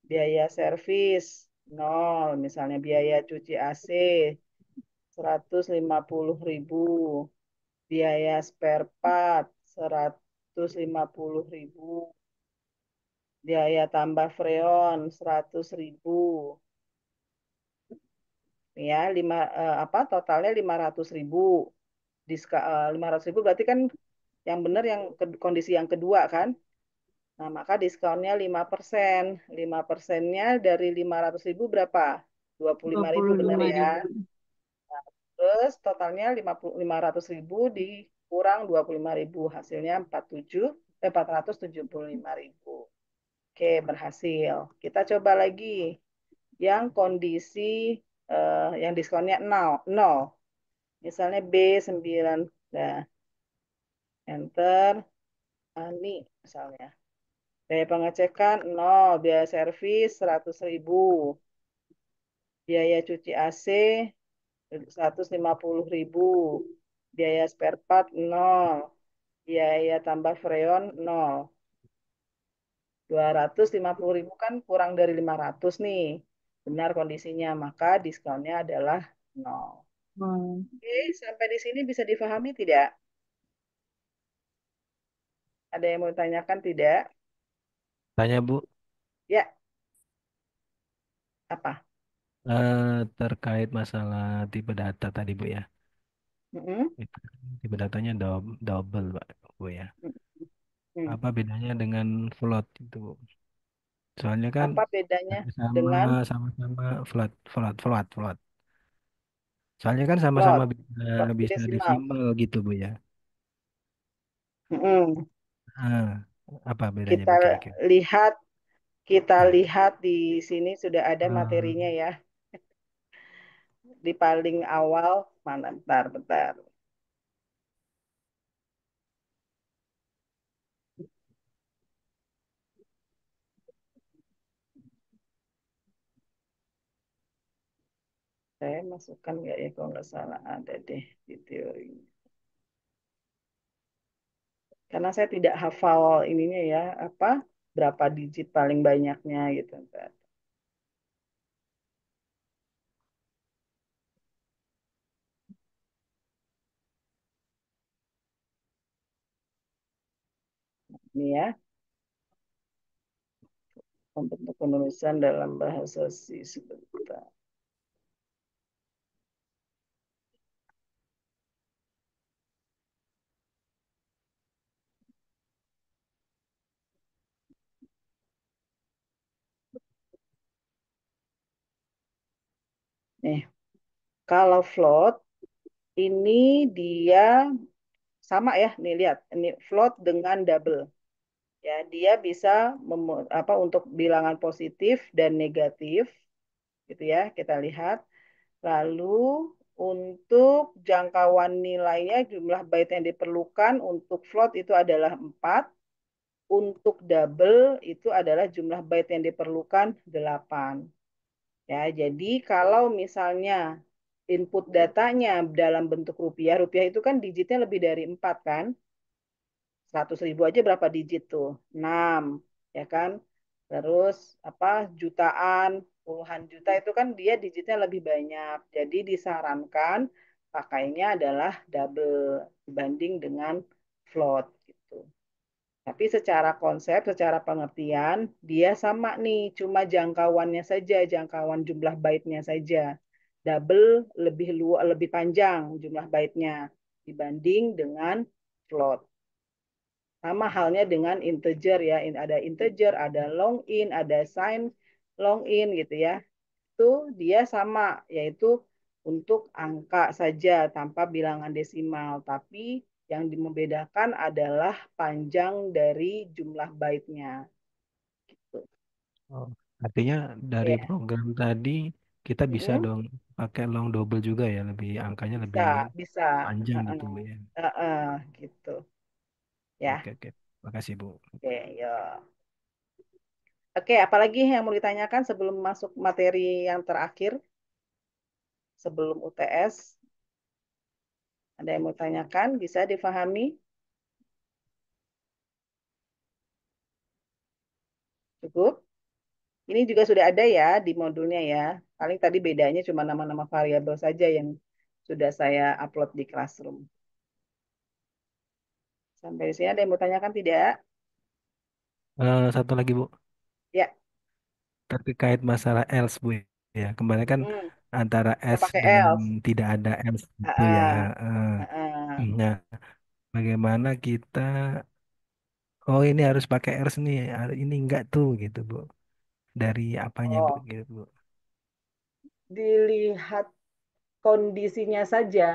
A: biaya servis 0, misalnya biaya cuci AC 150.000, biaya spare part 150.000, biaya tambah freon 100.000. Ya, totalnya 500.000. 500.000 berarti kan yang benar yang kondisi yang kedua kan. Nah, maka diskonnya 5%. 5%-nya dari 500.000 berapa? 25.000 benar ya.
C: 25.000.
A: Terus totalnya 500.000 dikurang 25.000, hasilnya 475.000. Oke, berhasil. Kita coba lagi yang kondisi yang diskonnya 0, 0. Misalnya B9. Nah, enter. Ani misalnya. Biaya pengecekan 0, biaya servis 100.000, biaya cuci AC 150.000, biaya spare part 0, biaya tambah freon 0. 250.000 kan kurang dari 500 nih. Benar kondisinya, maka diskonnya adalah 0.
C: Oh,
A: Oke, sampai di sini bisa difahami tidak? Ada yang mau ditanyakan tidak?
D: Tanya Bu,
A: Ya, apa?
D: terkait masalah tipe data tadi Bu ya.
A: Mm-mm.
D: Itu tipe datanya double Pak, Bu ya.
A: Mm.
D: Apa bedanya dengan float itu Bu? Soalnya kan
A: Apa bedanya
D: sama
A: dengan
D: sama-sama float float float float. Soalnya kan sama-sama
A: plot?
D: bisa,
A: Plot
D: bisa
A: desimal.
D: desimal gitu Bu ya.
A: Mm-mm.
D: Ah, apa bedanya
A: Kita
D: Bu kira-kira?
A: lihat, kita
D: Ya.
A: lihat di sini sudah ada
D: Ah,
A: materinya ya. Di paling awal mana? Bentar, bentar. Saya masukkan nggak ya kalau nggak salah ada deh di teori. Karena saya tidak hafal ininya ya, apa berapa digit paling banyaknya gitu. Bentar. Ini ya, untuk penulisan dalam bahasa C sebentar. Nih, kalau float ini dia sama ya, nih lihat, ini float dengan double. Ya, dia bisa untuk bilangan positif dan negatif, gitu ya. Kita lihat. Lalu untuk jangkauan nilainya jumlah byte yang diperlukan untuk float itu adalah 4, untuk double itu adalah jumlah byte yang diperlukan 8. Ya, jadi kalau misalnya input datanya dalam bentuk rupiah, rupiah itu kan digitnya lebih dari 4 kan? 100.000 aja berapa digit tuh? 6, ya kan? Terus apa jutaan, puluhan juta itu kan dia digitnya lebih banyak. Jadi disarankan pakainya adalah double dibanding dengan float gitu. Tapi secara konsep, secara pengertian, dia sama nih, cuma jangkauannya saja, jangkauan jumlah byte-nya saja. Double lebih panjang jumlah byte-nya dibanding dengan float. Sama halnya dengan integer ya, ada integer, ada long in, ada sign long in gitu ya. Itu dia sama, yaitu untuk angka saja tanpa bilangan desimal. Tapi Yang membedakan adalah panjang dari jumlah baitnya. Gitu.
D: Oh, artinya dari
A: Ya.
D: program tadi kita bisa
A: Mm-mm.
D: dong pakai long double juga ya, lebih angkanya
A: Bisa,
D: lebih
A: bisa.
D: panjang
A: Heeh.
D: gitu Bu ya.
A: Heeh, gitu. Ya.
D: Oke, oke. Makasih Bu.
A: Oke, ya. Oke, apalagi yang mau ditanyakan sebelum masuk materi yang terakhir, sebelum UTS? Ada yang mau tanyakan? Bisa difahami? Cukup? Ini juga sudah ada ya di modulnya ya. Paling tadi bedanya cuma nama-nama variabel saja yang sudah saya upload di Classroom. Sampai di sini ada yang mau tanyakan tidak?
D: Satu lagi Bu,
A: Ya.
D: terkait masalah else Bu ya. Kemarin kan
A: Hmm,
D: antara
A: nggak
D: S
A: pakai
D: dengan
A: else.
D: tidak ada else
A: Ah,
D: itu ya.
A: ah,
D: eh.
A: ah, ah.
D: Nah, bagaimana kita, oh ini harus pakai else nih, ini enggak tuh gitu Bu. Dari apanya Bu
A: Oh,
D: gitu Bu.
A: dilihat kondisinya saja.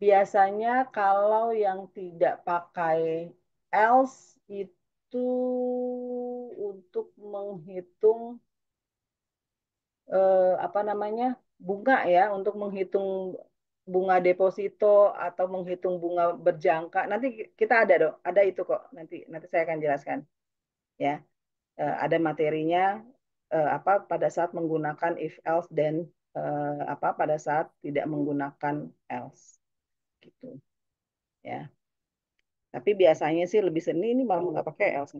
A: Biasanya kalau yang tidak pakai else itu untuk menghitung apa namanya bunga ya, untuk menghitung bunga deposito atau menghitung bunga berjangka. Nanti kita ada dong, ada itu kok. Nanti nanti saya akan jelaskan ya. Ada materinya apa pada saat menggunakan if else dan apa pada saat tidak menggunakan else gitu ya. Tapi biasanya sih lebih sering ini malah nggak pakai else.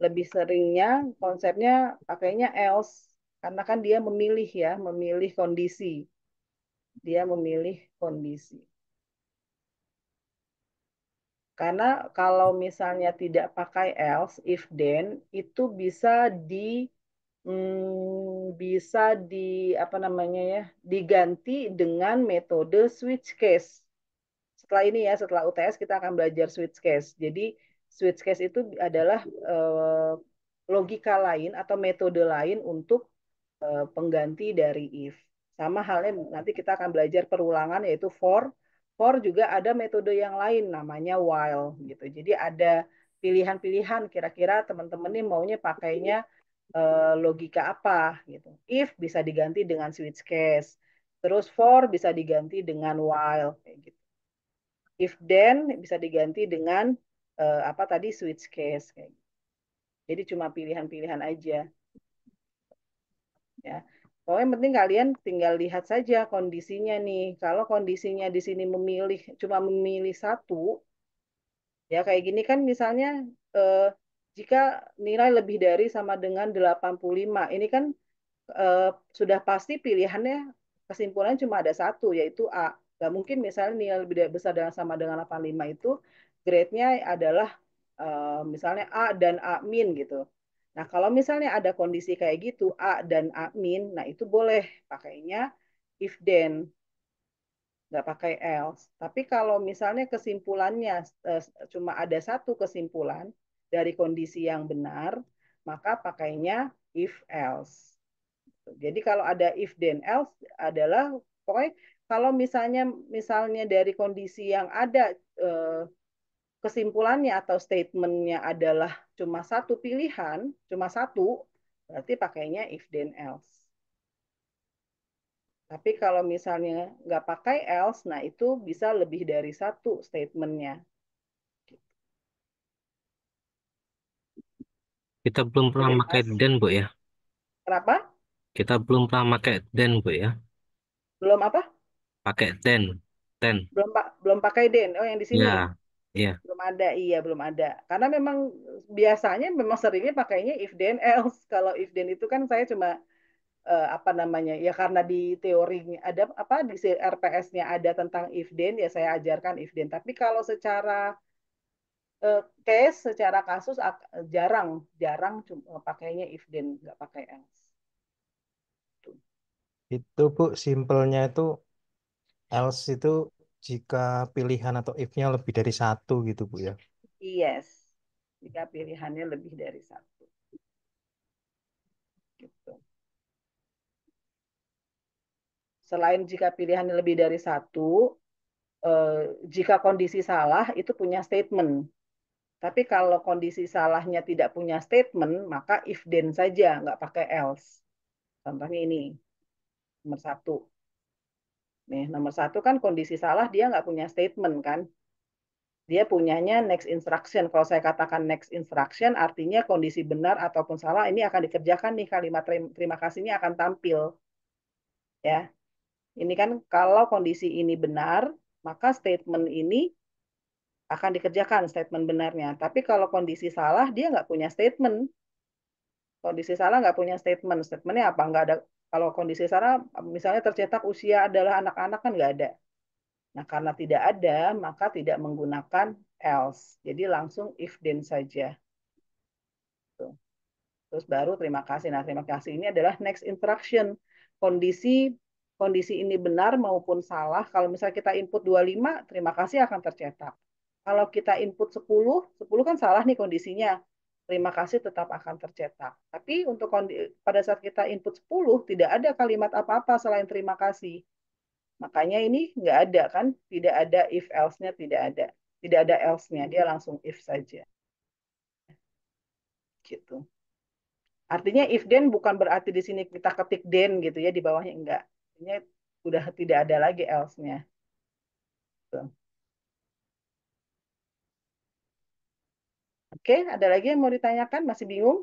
A: Lebih seringnya konsepnya pakainya else karena kan dia memilih ya, memilih kondisi. Dia memilih kondisi. Karena kalau misalnya tidak pakai else, if then itu bisa di apa namanya ya, diganti dengan metode switch case. Setelah ini ya, setelah UTS kita akan belajar switch case. Jadi switch case itu adalah logika lain atau metode lain untuk pengganti dari if. Sama halnya nanti kita akan belajar perulangan yaitu for. For juga ada metode yang lain namanya while gitu. Jadi ada pilihan-pilihan kira-kira teman-teman ini maunya pakainya logika apa gitu. If bisa diganti dengan switch case. Terus for bisa diganti dengan while kayak gitu. If then bisa diganti dengan apa tadi switch case kayak gitu. Jadi cuma pilihan-pilihan aja ya. Pokoknya yang penting kalian tinggal lihat saja kondisinya nih. Kalau kondisinya di sini cuma memilih satu, ya kayak gini kan misalnya eh, jika nilai lebih dari sama dengan 85, ini kan eh, sudah pasti pilihannya kesimpulannya cuma ada satu yaitu A. Gak mungkin misalnya nilai lebih besar dan sama dengan 85 itu grade-nya adalah misalnya A dan A min gitu. Nah, kalau misalnya ada kondisi kayak gitu, A dan A min, nah itu boleh pakainya if then, nggak pakai else. Tapi kalau misalnya kesimpulannya cuma ada satu kesimpulan dari kondisi yang benar, maka pakainya if else. Jadi kalau ada if then else adalah pokoknya kalau misalnya dari kondisi yang ada eh, kesimpulannya atau statementnya adalah cuma satu pilihan, cuma satu, berarti pakainya if then else. Tapi kalau misalnya nggak pakai else, nah itu bisa lebih dari satu statementnya.
B: Kita belum pernah
A: Oke,
B: pakai
A: Mas.
B: den, Bu ya.
A: Kenapa?
B: Kita belum pernah pakai den, Bu ya.
A: Belum apa?
B: Pakai den. Den.
A: Belum pakai then. Oh, yang di sini.
B: Ya. Ya.
A: Belum ada, iya belum ada. Karena memang biasanya memang seringnya pakainya if then else. Kalau if then itu kan saya cuma apa namanya ya karena di teorinya ada apa di RPS-nya ada tentang if then ya saya ajarkan if then. Tapi kalau secara case, secara kasus jarang jarang cuma pakainya if then nggak pakai else. Tuh.
G: Itu Bu, simpelnya itu else itu jika pilihan atau if-nya lebih dari satu gitu Bu ya.
A: Yes, jika pilihannya lebih dari satu. Gitu. Selain jika pilihannya lebih dari satu, eh, jika kondisi salah itu punya statement. Tapi kalau kondisi salahnya tidak punya statement, maka if then saja, nggak pakai else. Contohnya ini, nomor satu. Nih, nomor satu kan kondisi salah dia nggak punya statement kan. Dia punyanya next instruction. Kalau saya katakan next instruction, artinya kondisi benar ataupun salah ini akan dikerjakan nih kalimat terima kasihnya akan tampil. Ya, ini kan kalau kondisi ini benar, maka statement ini akan dikerjakan statement benarnya. Tapi kalau kondisi salah, dia nggak punya statement. Kondisi salah nggak punya statement. Statementnya apa? Nggak ada. Kalau kondisi salah, misalnya tercetak usia adalah anak-anak kan nggak ada. Nah, karena tidak ada, maka tidak menggunakan else. Jadi langsung if then saja. Tuh. Terus baru terima kasih. Nah, terima kasih ini adalah next instruction. Kondisi kondisi ini benar maupun salah. Kalau misalnya kita input 25, terima kasih akan tercetak. Kalau kita input 10, 10 kan salah nih kondisinya. Terima kasih tetap akan tercetak. Tapi untuk pada saat kita input 10, tidak ada kalimat apa-apa selain terima kasih. Makanya ini nggak ada kan, tidak ada if else-nya, tidak ada. Tidak ada else-nya, dia langsung if saja. Gitu. Artinya if then bukan berarti di sini kita ketik then gitu ya, di bawahnya enggak. Artinya udah tidak ada lagi else-nya. Gitu. Oke, ada lagi yang mau ditanyakan? Masih bingung?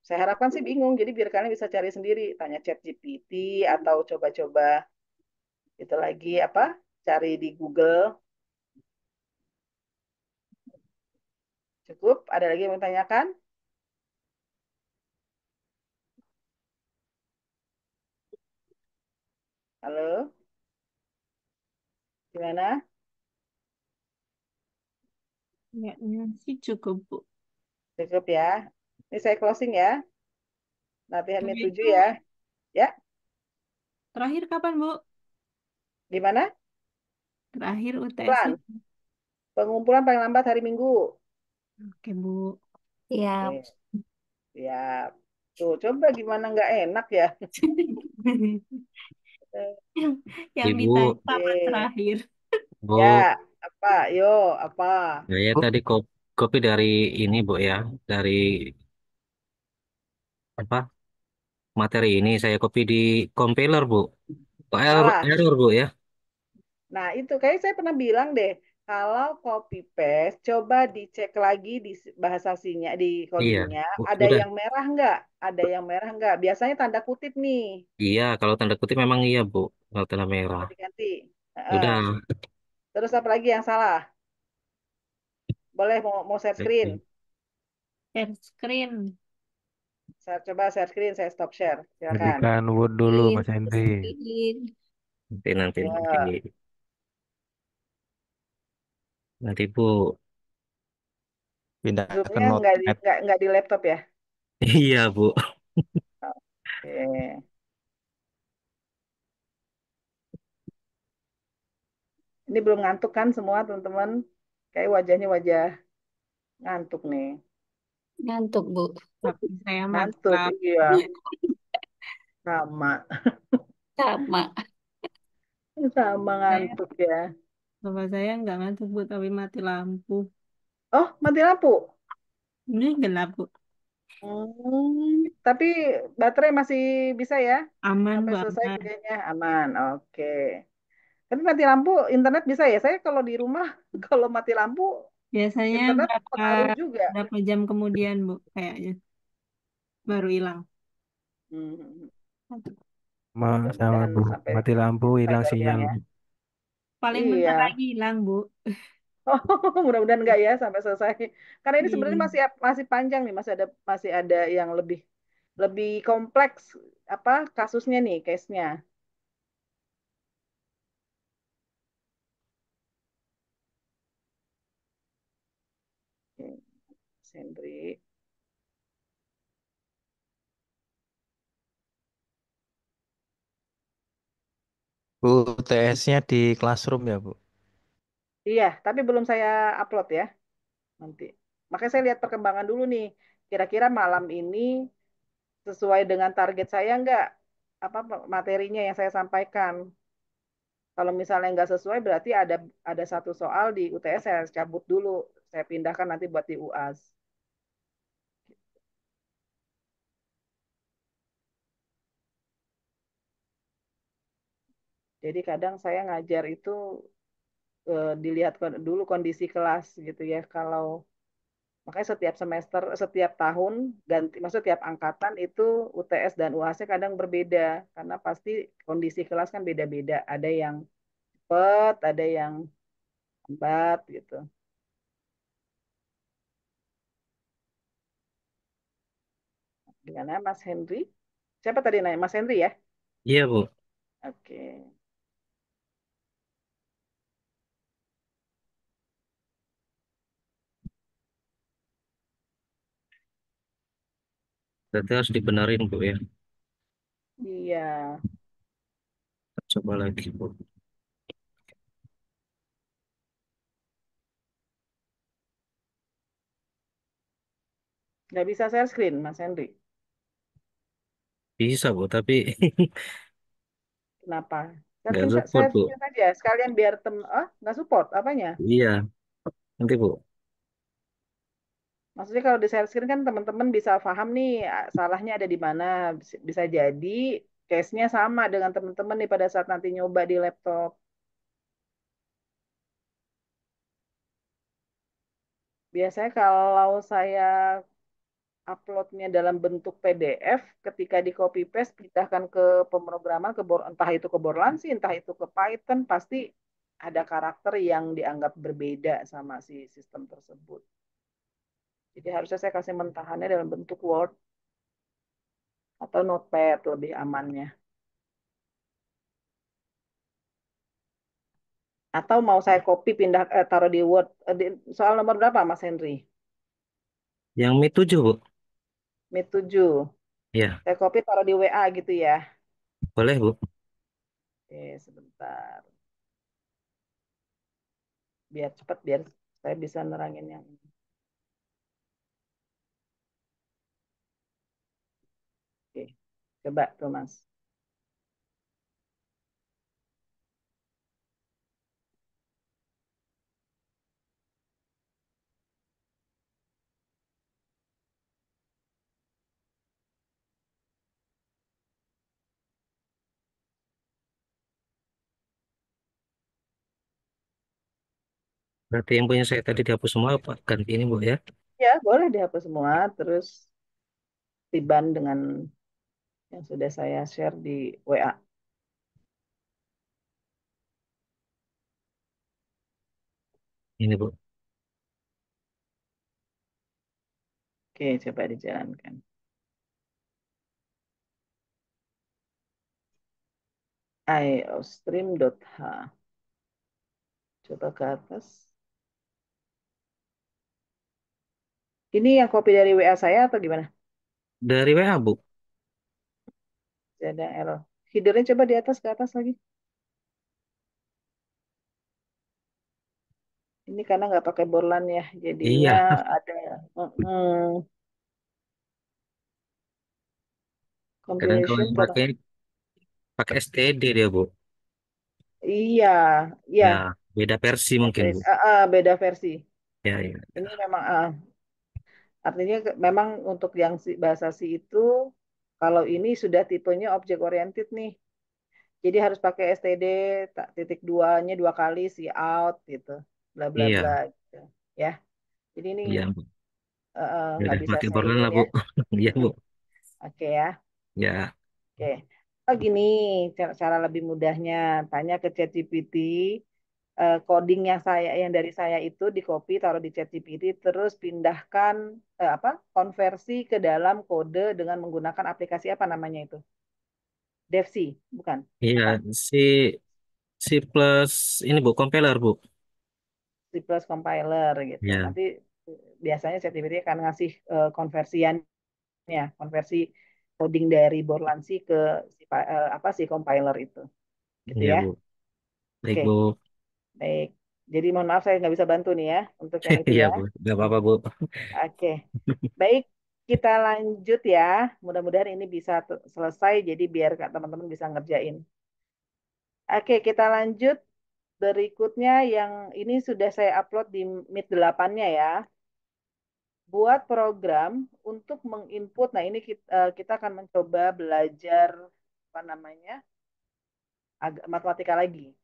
A: Saya harapkan sih bingung, jadi biar kalian bisa cari sendiri, tanya chat GPT atau coba-coba itu lagi apa? Cari di Google. Cukup? Ada lagi yang mau ditanyakan? Halo? Gimana?
C: Kayaknya sih cukup, Bu.
A: Cukup ya. Ini saya closing ya. Nanti
C: Nah,
A: Hamid 7
C: itu
A: ya. Ya,
C: terakhir kapan, Bu?
A: gimana?
C: Terakhir UTS-nya.
A: Pelan. Pengumpulan paling lambat hari Minggu.
C: Oke, Bu.
E: Siap.
A: Oke, siap. Tuh, coba gimana nggak enak ya. Eh,
C: Yang yang
B: Ibu,
C: ditanya apa
A: Oke.
C: terakhir?
A: Ya,
B: Bu,
A: apa? Yo, apa?
B: saya
D: Bu,
B: tadi kopi dari ini, Bu ya, dari apa materi ini saya kopi di compiler, Bu. Kok error,
A: Salah.
B: error, Bu ya?
A: Nah, itu kayak saya pernah bilang deh, kalau copy paste, coba dicek lagi di bahasa sinya, di
B: Iya,
A: codingnya, ada
B: udah.
A: yang merah nggak? Ada yang merah nggak? Biasanya tanda kutip nih.
B: Iya, kalau tanda kutip memang iya, Bu. Kalau tanda merah.
A: Coba diganti. Heeh.
B: Udah.
A: Terus apa lagi yang salah? Boleh mau share screen?
C: Share screen.
A: Saya coba share screen, saya stop share. Silakan.
D: berikan word dulu
E: Screen,
D: Mas Henry.
E: screen.
B: Nanti,
A: Ya,
B: nanti, Bu.
G: Pindah ke
A: Zoom-nya
G: notepad.
A: nggak di laptop ya?
B: Iya, Bu.
A: Oke. Ini belum ngantuk kan semua teman-teman? Kayak wajahnya wajah ngantuk nih.
C: Ngantuk, Bu. Tapi saya
A: Ngantuk,
C: mantap.
A: iya. Sama.
E: Sama.
A: Sama
C: Saya,
A: ngantuk ya.
C: bapak saya nggak ngantuk, Bu, tapi mati lampu.
A: Oh, mati lampu.
C: Ini gelap, Bu.
A: Tapi baterai masih bisa ya?
C: Aman,
A: Sampai
C: Bu,
A: selesai
C: aman.
A: kerjanya aman. Oke. Tapi mati lampu, internet bisa ya? Saya kalau di rumah, kalau mati lampu,
C: Biasanya
A: internet
C: berapa
A: pengaruh juga.
C: berapa jam kemudian, Bu, kayaknya baru hilang.
A: Hmm,
D: Sama
A: mudah-mudahan
D: Bu.
A: sampai
D: Mati lampu,
A: selesai
D: hilang
A: baru hilang
D: sinyal,
A: ya.
D: Bu.
C: Paling bentar
A: Iya.
C: lagi hilang, Bu.
A: Oh, mudah-mudahan enggak ya sampai selesai. Karena ini sebenarnya
C: Iya.
A: masih panjang nih, masih ada yang lebih lebih kompleks apa kasusnya nih, case-nya. Oke, Sendri.
G: Bu, TS-nya di Classroom ya, Bu?
A: Iya, tapi belum saya upload ya nanti. Makanya saya lihat perkembangan dulu nih. Kira-kira malam ini sesuai dengan target saya enggak apa materinya yang saya sampaikan. Kalau misalnya nggak sesuai berarti ada satu soal di UTS saya cabut dulu, saya pindahkan nanti buat di UAS. Jadi kadang saya ngajar itu dilihat dulu kondisi kelas gitu ya. Kalau makanya setiap semester, setiap tahun ganti, maksud tiap angkatan itu UTS dan UAS-nya kadang berbeda karena pasti kondisi kelas kan beda-beda. Ada yang cepet, ada yang lambat gitu. Gimana Mas Henry? Siapa tadi nanya? Mas Henry ya?
B: Iya, Bu.
A: Oke.
B: Berarti harus dibenerin, Bu ya.
A: Iya.
B: Coba lagi, Bu.
A: Nggak bisa share screen, Mas Henry.
B: Bisa, Bu, tapi
A: Kenapa?
B: nggak support,
A: Share
B: Bu.
A: screen aja. Sekalian biar nggak support. Apanya?
B: Iya, nanti, Bu.
A: Maksudnya kalau di share screen kan teman-teman bisa paham nih salahnya ada di mana. Bisa jadi case-nya sama dengan teman-teman nih pada saat nanti nyoba di laptop. Biasanya kalau saya uploadnya dalam bentuk PDF, ketika di copy paste pindahkan ke pemrograman, entah itu ke Borlansi, entah itu ke Python, pasti ada karakter yang dianggap berbeda sama si sistem tersebut. Jadi harusnya saya kasih mentahannya dalam bentuk Word atau Notepad lebih amannya. Atau mau saya copy pindah taruh di Word. Soal nomor berapa Mas Henry?
B: Yang Mi 7, Bu.
A: Meet 7.
B: Iya,
A: Saya copy taruh di WA gitu ya.
B: boleh, Bu.
A: Oke, sebentar. Biar cepat, biar saya bisa nerangin yang ini. Oke, coba tuh Mas.
B: Berarti yang punya saya tadi dihapus semua, Pak. Ganti ini, Bu ya.
A: Ya, boleh dihapus semua. Terus tiban dengan yang sudah saya share di WA.
B: Ini, Bu.
A: Oke, coba dijalankan. iostream.h. Coba ke atas. Ini yang copy dari WA saya atau gimana?
B: Dari WA, Bu.
A: Ada error. Feedernya coba di atas ke atas lagi. Ini karena nggak pakai borlan ya, jadinya
B: Iya,
A: ada
B: kadang kalau
A: compilation
B: yang
A: for.
B: pakai STD dia, Bu.
A: Iya, iya.
B: Ya, beda versi mungkin, Bu.
A: Beda versi.
B: Ya, ya.
A: Ini memang artinya memang untuk yang bahasa C itu kalau ini sudah tipenya object oriented nih. Jadi harus pakai std titik duanya dua kali C out gitu. Bla bla bla
B: Iya,
A: gitu. Ya. Jadi ini
B: iya, Bu. Ya
A: nggak
B: udah,
A: bisa
B: pakai
A: saya
B: borlan lah,
A: iniin
B: Bu.
A: ya.
B: Iya,
A: Mm-mm.
B: Bu.
A: Oke ya.
B: Ya,
A: Oke. Oh gini, cara lebih mudahnya tanya ke ChatGPT, coding yang dari saya itu di copy taruh di ChatGPT terus pindahkan konversi ke dalam kode dengan menggunakan aplikasi apa namanya itu? Devsi, bukan?
B: iya.
A: Apa?
B: Si C plus ini, Bu, compiler, Bu.
A: C plus compiler gitu.
B: Ya,
A: Nanti biasanya ChatGPT akan ngasih konversian ya, konversi coding dari Borlansi ke si compiler itu, gitu
B: iya,
A: ya.
B: Bu. Baik,
A: Oke,
B: Bu.
A: baik. Jadi mohon maaf saya nggak bisa bantu nih ya untuk yang itu
B: Iya,
A: ya.
B: Bu. Gak apa-apa, Bu.
A: Oke, baik. Kita lanjut ya. Mudah-mudahan ini bisa selesai jadi biar teman-teman bisa ngerjain. Oke, kita lanjut. Berikutnya yang ini sudah saya upload di Meet 8-nya ya. Buat program untuk menginput. Nah, ini kita akan mencoba belajar apa namanya? Matematika lagi.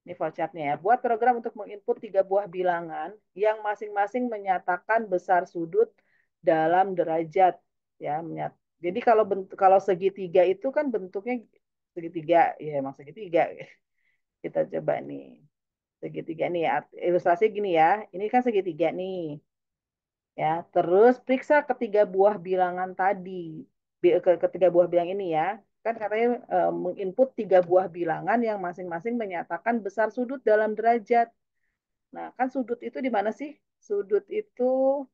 A: Ini flowchartnya ya. Buat program untuk menginput tiga buah bilangan yang masing-masing menyatakan besar sudut dalam derajat ya. Jadi kalau segitiga itu kan bentuknya segitiga, ya emang segitiga. Kita coba nih. Segitiga nih, ilustrasi gini ya. Ini kan segitiga nih. Ya, terus periksa ketiga buah bilangan tadi. Ketiga buah bilangan ini ya. Kan katanya menginput tiga buah bilangan yang masing-masing menyatakan besar sudut dalam derajat. Nah, kan sudut itu di mana sih? Sudut itu,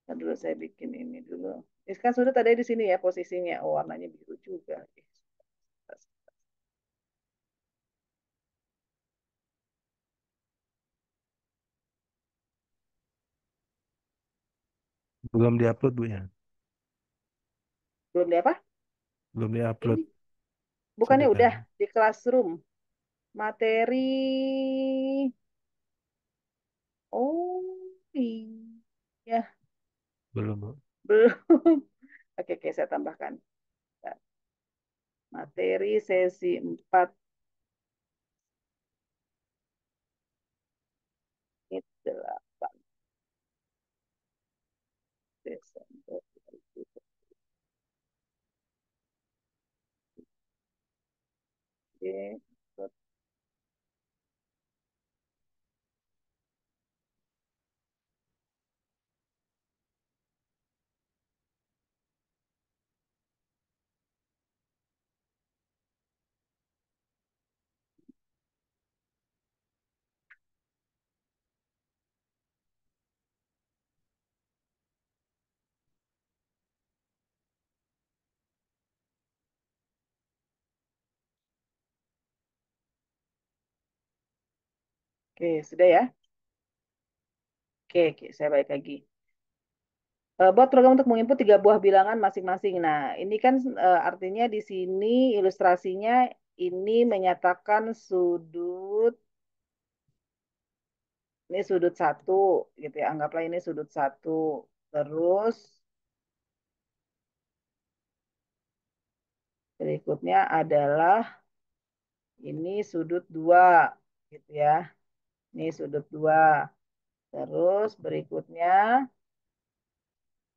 A: kan dulu saya bikin ini dulu. Ini kan sudut ada di sini ya posisinya. Oh, warnanya biru juga.
D: Belum diupload Bu ya?
A: Belum di apa?
D: Belum
A: Ini
D: diupload
A: bukannya
D: sampai
A: udah
D: tadi.
A: di classroom. Materi. Oh, iya.
D: Belum Bu.
A: Belum. Oke, saya tambahkan. Materi sesi 4 menit 8 Desember 2020. Oke, sudah ya. Oke, saya balik lagi. Buat program untuk menginput tiga buah bilangan masing-masing. Nah, ini kan artinya di sini ilustrasinya ini menyatakan ini sudut satu, gitu ya. Anggaplah ini sudut satu. Terus berikutnya adalah ini sudut dua, gitu ya. Ini sudut dua. Terus berikutnya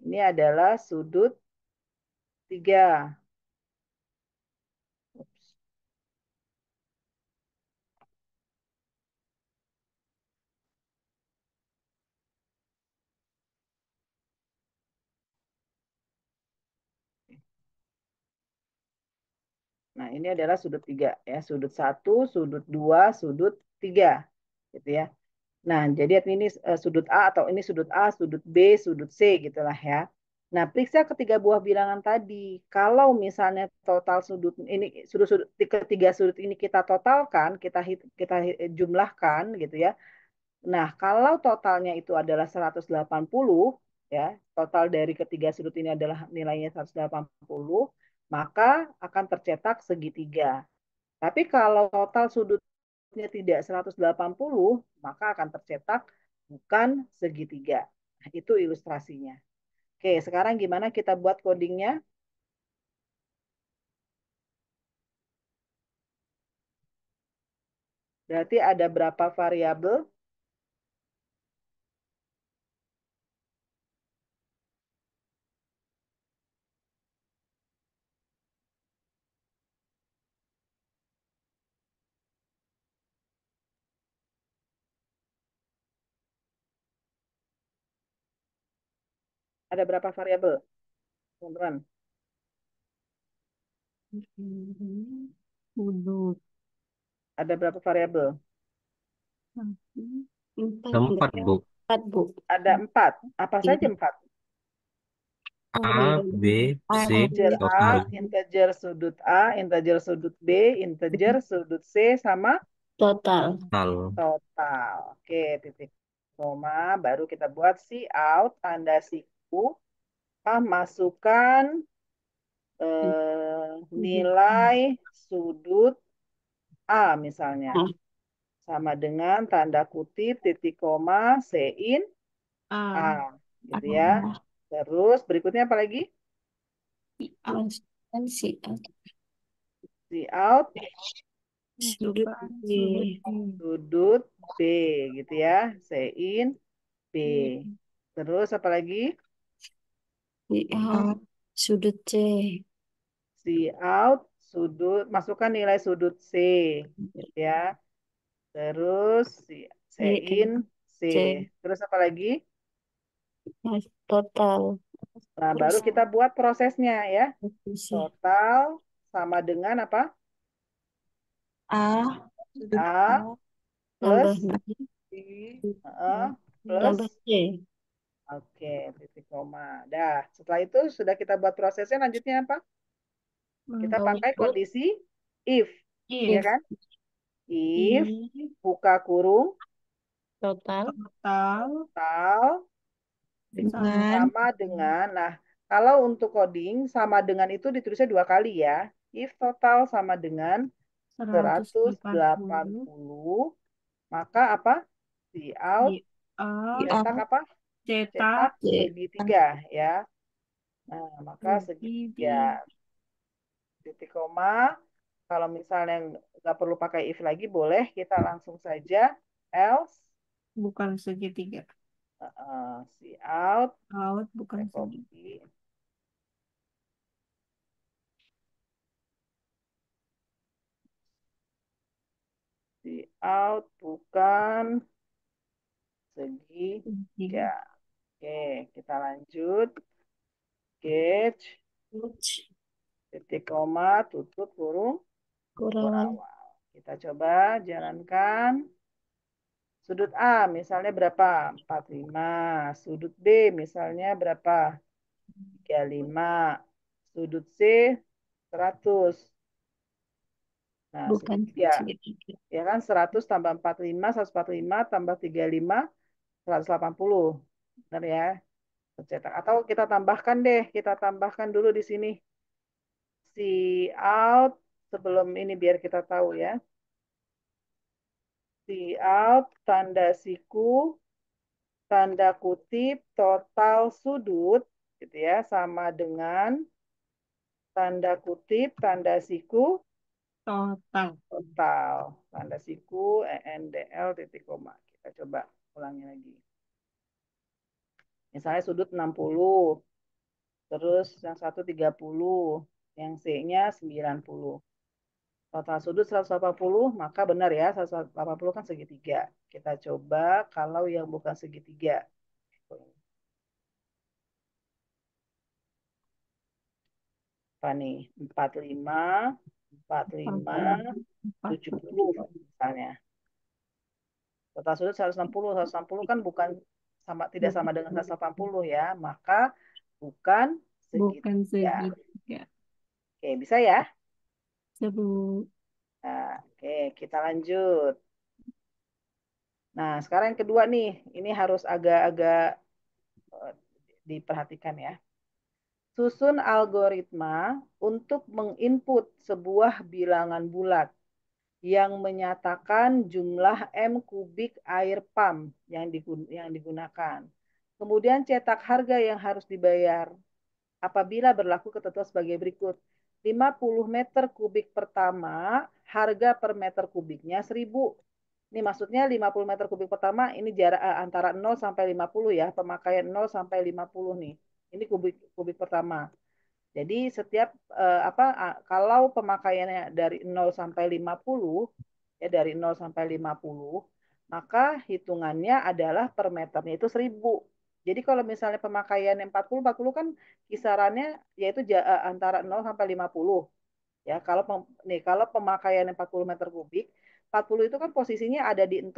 A: ini adalah sudut tiga. Ups. Nah, ini adalah sudut tiga ya, sudut satu, sudut dua, sudut tiga, gitu ya. Nah, jadi ini sudut A atau ini sudut A, sudut B, sudut C gitulah ya. Nah, periksa ketiga buah bilangan tadi. Kalau misalnya total sudut ini sudut-sudut ketiga sudut ini kita totalkan, kita jumlahkan gitu ya. Nah, kalau totalnya itu adalah 180 ya, total dari ketiga sudut ini adalah nilainya 180, maka akan tercetak segitiga. Tapi kalau total sudutnya tidak 180, maka akan tercetak bukan segitiga. Nah, itu ilustrasinya. Oke, sekarang gimana kita buat codingnya? Berarti ada berapa variabel? Ada berapa variabel, teman-teman?
C: Sudut
A: Ada berapa variabel?
C: satu,
E: Empat,
B: Empat,
E: enggak?
B: Bu.
E: Empat, Bu.
A: Ada 4. Apa saja
E: Iya.
A: 4?
B: A, B,
E: A,
B: C,
A: Integer
E: B,
A: A,
B: total.
A: integer sudut A, integer sudut B, integer sudut C, sama
E: total.
B: Total.
A: total. Oke, titik koma. Baru kita buat out, tanda siku. Masukkan nilai sudut A misalnya.
E: A.
A: Sama dengan tanda kutip, titik koma, sein A.
C: A.
A: Gitu ya. Terus berikutnya apa lagi?
E: A. Kan si A.
A: See out
E: Sudut
C: Bukan
E: B.
C: sudut B.
A: sudut B gitu ya. Sein B.
C: B.
A: Terus apa lagi?
E: Si A. Sudut C.
A: See out sudut, masukkan nilai sudut C gitu ya. Terus
E: C.
A: sein C.
E: C.
A: Terus apa lagi?
E: Total.
A: Nah, baru
E: Terus
A: kita buat prosesnya ya.
E: posisi
A: Total sama dengan apa?
E: A.
C: Sudut
A: A
C: A.
A: plus
E: Tambah B.
A: I, plus
E: Tambah C.
A: oke, titik koma. Dah, setelah itu sudah kita buat prosesnya, lanjutnya apa? Kita pakai
E: Output
A: kondisi if, ya
C: If
A: kan? If
C: I
A: buka kurung
E: total
C: total
A: total
C: sama
A: sama dengan, nah kalau untuk coding sama dengan itu ditulisnya dua kali ya. If total sama dengan
C: 180
A: 180, maka apa? Cout
C: di out
A: cetak apa? Cetak
C: cetak
E: C.
A: segitiga ya. Nah, maka segitiga
C: segitiga.
A: titik koma. Kalau misalnya nggak perlu pakai if lagi, boleh kita langsung saja else
C: Bukan segitiga.
A: see out,
C: Out bukan
A: saya
C: segitiga.
A: copy, see out bukan segitiga.
C: Segitiga.
A: Oke, kita lanjut. Gauge, titik koma, tutup kurung
E: Kurangan
A: awal. Kita coba jalankan. Sudut A misalnya berapa? 45. Sudut B misalnya berapa? 35. Sudut C 100. Nah,
E: bukan
A: segitiga.
E: segitiga.
A: Ya kan 100 tambah 45, 145 tambah 35, 180. Benar ya? Tercetak. Atau kita tambahkan deh, kita tambahkan dulu di sini. See out sebelum ini biar kita tahu ya. See out tanda siku, tanda kutip, total sudut gitu ya, sama dengan tanda kutip, tanda siku,
C: Total.
A: total. Tanda siku, ENDL, titik koma. Kita coba ulangi lagi. Misalnya sudut 60, terus yang satu 30, yang C-nya 90. Total sudut 180, maka benar ya, 180 kan segitiga. Kita coba kalau yang bukan segitiga. Apa nih? 45, 45, 70 misalnya. Total sudut 160, 160 kan bukan sama, tidak sama dengan 180 ya, maka bukan
C: Bukan
A: segitiga.
C: segitiga.
A: Oke, bisa ya?
C: Seru.
A: Nah, oke, kita lanjut. Nah, sekarang yang kedua nih, ini harus agak-agak diperhatikan ya. Susun algoritma untuk menginput sebuah bilangan bulat yang menyatakan jumlah M kubik air pump yang digunakan. Kemudian cetak harga yang harus dibayar apabila berlaku ketentuan sebagai berikut. 50 meter kubik pertama, harga per meter kubiknya 1.000. Ini maksudnya 50 meter kubik pertama ini jarak antara 0 sampai 50 ya, pemakaian 0 sampai 50 nih. Ini kubik kubik pertama. Jadi setiap kalau pemakaiannya dari 0 sampai 50 ya dari 0 sampai 50, maka hitungannya adalah per meternya itu 1.000. Jadi kalau misalnya pemakaian 40 kan kisarannya yaitu antara 0 sampai 50. Ya, kalau pemakaian 40 meter kubik, 40 itu kan posisinya ada di 0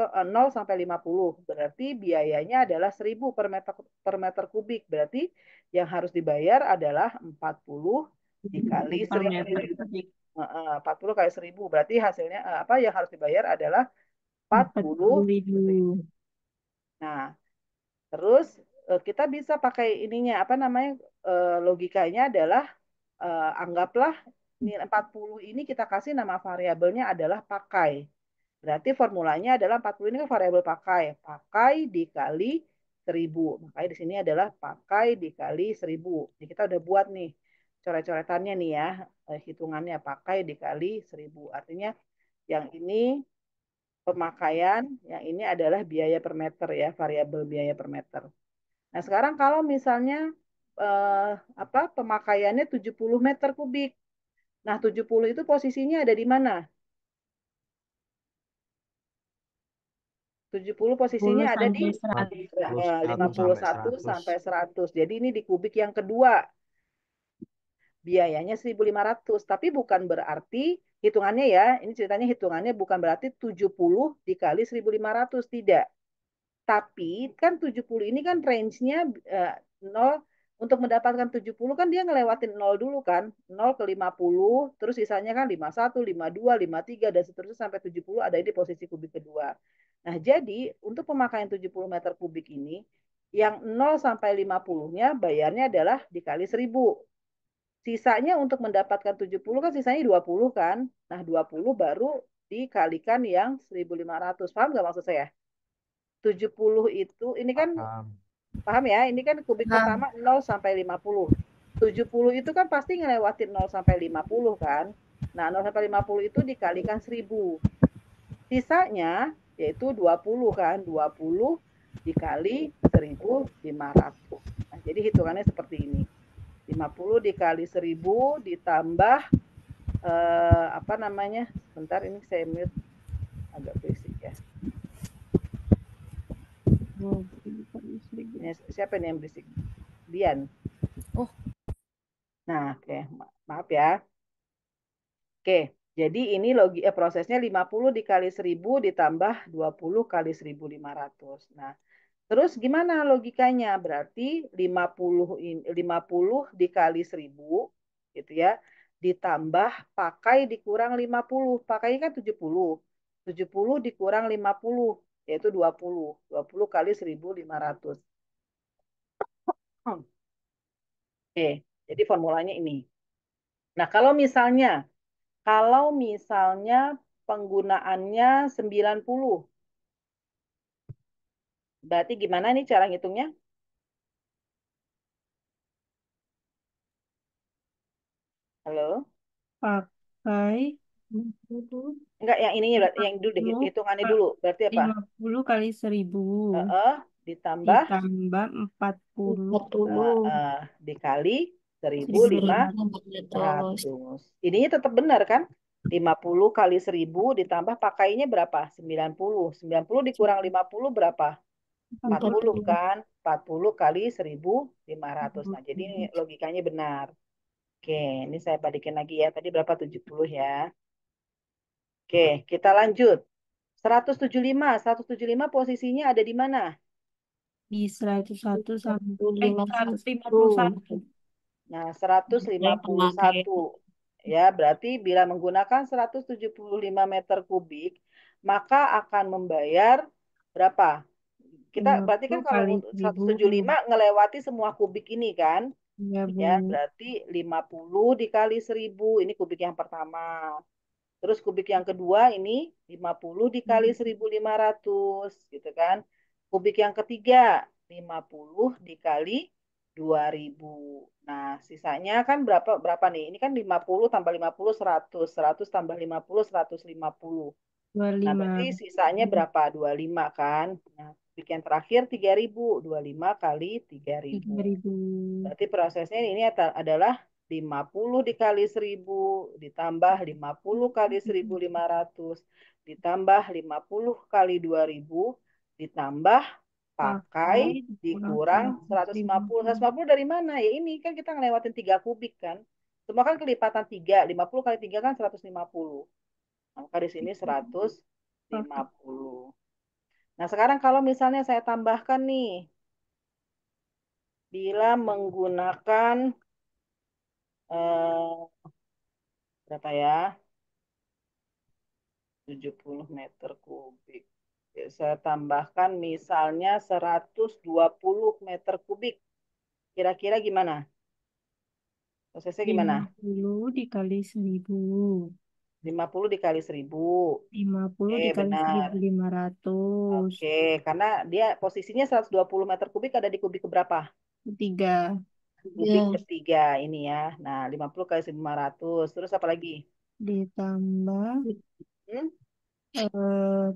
A: sampai 50. Berarti biayanya adalah 1.000 per meter kubik. Berarti yang harus dibayar adalah 40 dikali
C: Per
A: 1.000.
C: meter kubik.
A: 40 kali 1.000. Berarti hasilnya apa yang harus dibayar adalah 40.
C: 40.000.
A: Nah, terus kita bisa pakai ininya apa namanya logikanya adalah anggaplah nilai 40 ini kita kasih nama variabelnya adalah pakai. Berarti formulanya adalah 40 ini kan variabel pakai. Pakai dikali 1000. Makanya di sini adalah pakai dikali 1000. Jadi kita udah buat nih coret-coretannya nih ya. Hitungannya pakai dikali 1000. Artinya yang ini pemakaian, yang ini adalah biaya per meter ya, variabel biaya per meter. Nah, sekarang kalau misalnya pemakaiannya 70 meter kubik. Nah, 70 itu posisinya ada di mana? 70 posisinya
C: 10
A: ada di
C: sampai 100.
G: 51 sampai
A: 51
G: 100.
A: sampai 100. Jadi ini di kubik yang kedua. Biayanya 1.500. Tapi bukan berarti hitungannya ya, ini ceritanya hitungannya bukan berarti 70 dikali 1.500. Tidak. Tapi kan 70 ini kan range-nya 0, untuk mendapatkan 70 kan dia ngelewatin 0 dulu kan. 0 ke 50, terus sisanya kan 51, 52, 53, dan seterusnya sampai 70 ada di posisi kubik kedua. Nah, jadi untuk pemakaian 70 meter kubik ini, yang 0 sampai 50-nya bayarnya adalah dikali 1.000. Sisanya untuk mendapatkan 70 kan sisanya 20 kan. Nah, 20 baru dikalikan yang 1.500. Paham nggak maksud saya? 70 itu, ini kan
G: Paham.
A: paham ya, ini kan kubik
C: Paham.
A: pertama 0 sampai 50. 70 itu kan pasti ngelewatin 0 sampai 50 kan. Nah, 0 sampai 50 itu dikalikan 1.000. Sisanya yaitu 20 kan, 20 dikali 1.500. Nah, jadi hitungannya seperti ini. 50 dikali 1.000 ditambah Sebentar, ini saya mute, agak berisik ya. Ini siapa nih yang berisik? Dian.
C: Oh.
A: Nah, oke. Maaf ya. Oke, jadi ini prosesnya 50 dikali 1.000 ditambah 20 kali 1.500. Nah, terus gimana logikanya? Berarti 50 dikali 1.000 gitu ya, ditambah pakai dikurang 50. Pakai kan 70. 70 dikurang 50 yaitu 20. 20 kali 1.500. Oke, jadi formulanya ini. Nah, kalau misalnya penggunaannya 90, berarti gimana nih cara ngitungnya? Halo?
C: Pakai
A: Enggak, yang ininya, yang dulu deh,
C: 50,
A: hitungannya dulu. Berarti apa?
C: 50 kali 1.000
A: Ditambah
C: ditambah 40
E: 40
A: dikali
E: 1.500.
A: 1.500. Ininya tetap benar kan? 50 kali 1.000 ditambah pakainya berapa? 90. 90 dikurang 50 berapa? 40
E: 40.
A: kan? 40 kali 1.500. Nah, jadi ini logikanya benar. Oke, ini saya balikin lagi ya. Tadi berapa? 70 ya. Oke, kita lanjut. 175. 175 posisinya ada di mana?
C: di 101 sampai
E: 45
C: 151.
A: Nah,
E: yang pemakaian
A: 151. Ya, berarti bila menggunakan 175 meter kubik, maka akan membayar berapa? Kita berarti kan
C: 50
A: kalau
C: kali
A: untuk
C: 1.000.
A: 175 ngelewati semua kubik ini kan?
C: Ya, Bu.
A: Ya, berarti 50 dikali 1.000. Ini kubik yang pertama. Terus kubik yang kedua ini 50 dikali 1.500 gitu kan. Kubik yang ketiga 50 dikali 2.000. Nah, sisanya kan berapa berapa nih? Ini kan 50 tambah 50 100, 100 tambah 50 150. Nah,
C: 25.
A: berarti sisanya berapa? 25 kan? Nah, kubik yang terakhir 3.000. 25 kali 3.000.
C: 3.000.
A: Berarti prosesnya ini adalah 50 dikali 1.000 ditambah 50 kali 1.500 ditambah 50 kali 2.000 ditambah pakai
C: Pakai dikurang
A: dikurang 150.
C: 150.
A: 150 dari mana? Ya ini kan kita ngelewatin 3 kubik kan. Semua kan kelipatan 3. 50 kali 3 kan 150. Nah, maka di sini 150. Nah, sekarang kalau misalnya saya tambahkan nih, bila menggunakan eh, berapa ya? 70 meter kubik. Ya, saya tambahkan misalnya 120 meter kubik. Kira-kira gimana? Prosesnya gimana?
C: 50 dikali 1000.
A: 50 dikali 1000.
C: 50
A: Oke,
C: dikali
A: benar.
C: 1500.
A: Oke, karena dia posisinya 120 meter kubik ada di kubik keberapa?
C: 3.
A: Kubik
F: Ya.
A: ketiga ini ya. Nah, 50 kali 1500. Terus apa lagi?
C: Ditambah
A: Hmm?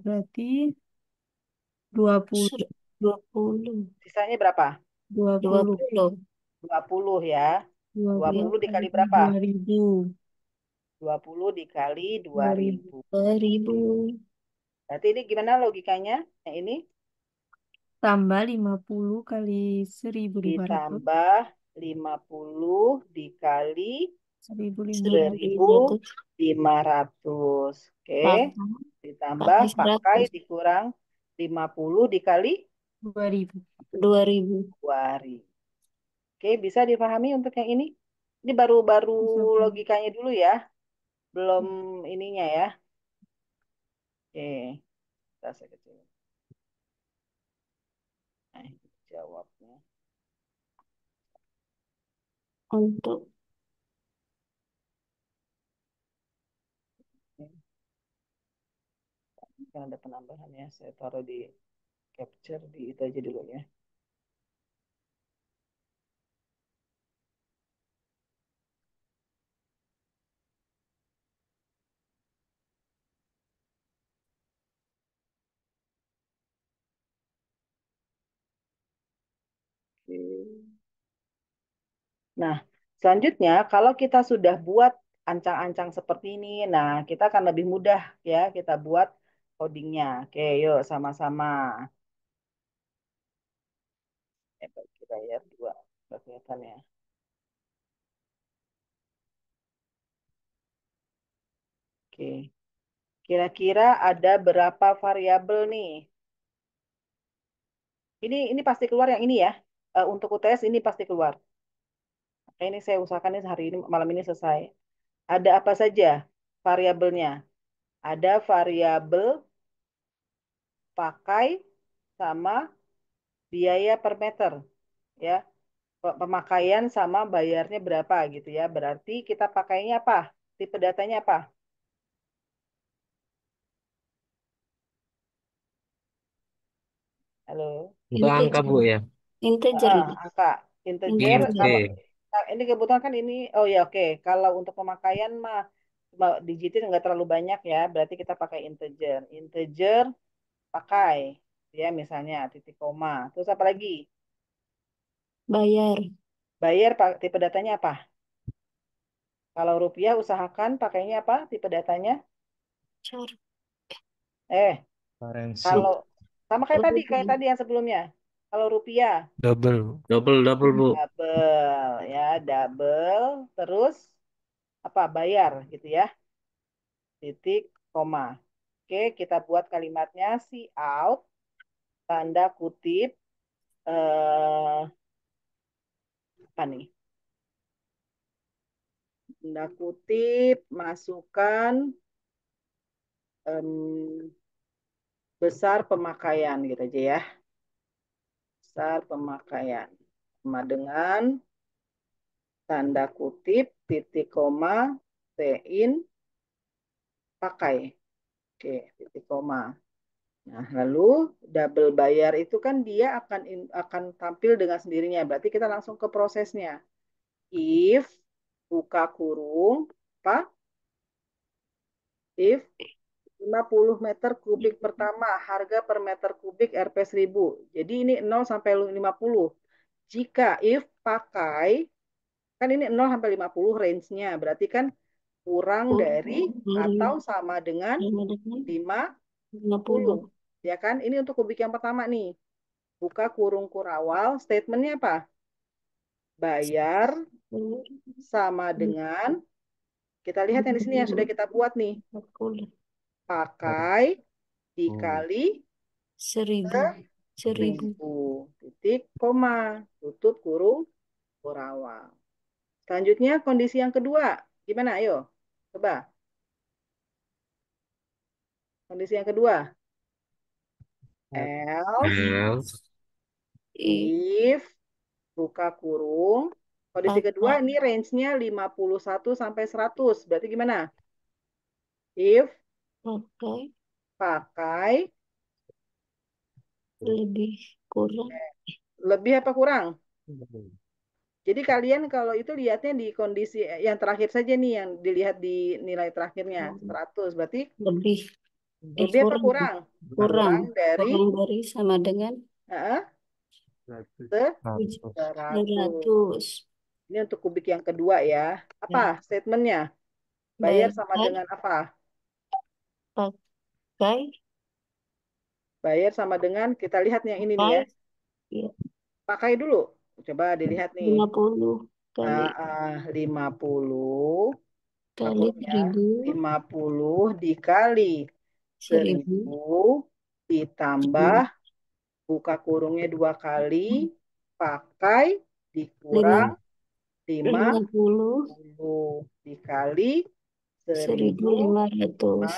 C: berarti 20.
F: 20.
A: Sisanya berapa?
C: 20.
F: 20.
A: 20 ya.
C: 20
A: 20
C: kali
A: dikali berapa?
C: 2000.
A: 20 dikali
C: 2000.
A: 2000.
F: 2000.
A: Berarti ini gimana logikanya? Yang ini
C: Tambah 50 kali 1500.
A: ditambah 50 dikali
C: 1500.
F: 1500.
A: 1500. Oke.
F: Tambah.
A: Ditambah
F: Pakai
A: pakai
F: 100.
A: dikurang 50 dikali
C: 2000.
F: 2000.
A: 2000. Oke, bisa dipahami untuk yang ini? Ini baru-baru
C: Bisa, Bu.
A: logikanya dulu ya. Belum ininya ya. Oke, kita saya kecil. Nah, ini jawabnya.
F: Untuk
A: Ini kan ada penambahan ya. Saya taruh di capture di itu aja dulu ya. Oke. Nah, selanjutnya kalau kita sudah buat ancang-ancang seperti ini, nah kita akan lebih mudah ya kita buat codingnya. Oke, yuk sama-sama. Bagi layar dua, nggak kelihatan ya. Oke, kira-kira ada berapa variabel nih? Ini pasti keluar yang ini ya. Untuk UTS ini pasti keluar. Oke, ini saya usahakan ini hari ini malam ini selesai. Ada apa saja variabelnya? Ada variabel pakai sama biaya per meter ya. Pemakaian sama bayarnya berapa gitu ya. Berarti kita pakainya apa? Tipe datanya apa? Halo.
B: Untuk angka, Bu,
F: integer.
B: ya.
F: Integer.
A: Angka integer
F: Integer.
A: kalau
B: INT.
A: nah, ini kebetulan kan ini oh ya oke. Kalau untuk pemakaian mah cuma digitin nggak terlalu banyak ya. Berarti kita pakai integer. Integer pakai ya misalnya titik koma. Terus apa lagi?
F: Bayar.
A: Bayar tipe datanya apa? Kalau rupiah usahakan pakainya apa? Tipe datanya?
F: Char.
A: Eh,
G: Currency.
A: kalau sama kayak
F: Rupiah.
A: tadi yang sebelumnya. Kalau rupiah
D: Double.
B: Double, Bu.
A: double ya, double terus apa? Bayar gitu ya. Titik koma. Oke, kita buat kalimatnya see out tanda kutip apa nih? Tanda kutip masukkan em, besar pemakaian gitu aja ya. Besar pemakaian sama dengan tanda kutip titik koma in pakai. Oke, titik koma. Nah, lalu double bayar itu kan dia akan tampil dengan sendirinya. Berarti kita langsung ke prosesnya. If buka kurung apa? If 50 meter kubik pertama harga per meter kubik Rp 1.000. Jadi ini 0 sampai 50. Jika if pakai kan ini 0 sampai 50 range-nya. Berarti kan kurang dari
F: Dari
A: atau sama dengan
F: sama dengan
A: 50.
F: 50.
A: Ya kan? Ini untuk kubik yang pertama nih. Buka kurung kurawal, statementnya apa? Bayar sama dengan, kita lihat yang di sini yang sudah kita buat nih.
F: 40.
A: Pakai
G: Oh,
A: dikali
F: 1000. 1000.
A: 1.000. Titik, koma. Tutup kurung kurawal. Selanjutnya kondisi yang kedua. Gimana? Ayo. Coba. Kondisi yang kedua. Else
B: Else.
F: I.
A: if buka kurung. Kondisi kedua
F: pakai
A: ini range-nya 51 sampai 100. Berarti gimana? If
F: pakai
A: pakai
F: lebih kurang
A: lebih apa kurang? Jadi kalian kalau itu lihatnya di kondisi yang terakhir saja nih, yang dilihat di nilai terakhirnya
F: hmm,
A: 100. Berarti
F: lebih
A: lebih apa
F: kurang
A: kurang?
F: kurang
A: Kurang dari
F: kurang dari sama dengan
A: eh,
G: 100.
A: 100.
F: 100.
A: Ini untuk kubik yang kedua ya. Apa
F: Ya,
A: statementnya? Bayar sama
F: bayar
A: dengan apa?
F: pakai
A: Bayar sama dengan, kita lihat yang ini nih
F: pakai
A: ya.
F: ya,
A: Pakai dulu. Coba dilihat nih.
F: 50 kali
A: 50
F: kali
A: maksudnya
F: 1000
A: 50 dikali
F: 1000
A: 1000 ditambah
F: 1000
A: buka kurungnya 2 kali pakai
F: lima
A: dikurang lima
F: 50
A: puluh dikali
F: seribu
A: 1500
F: lima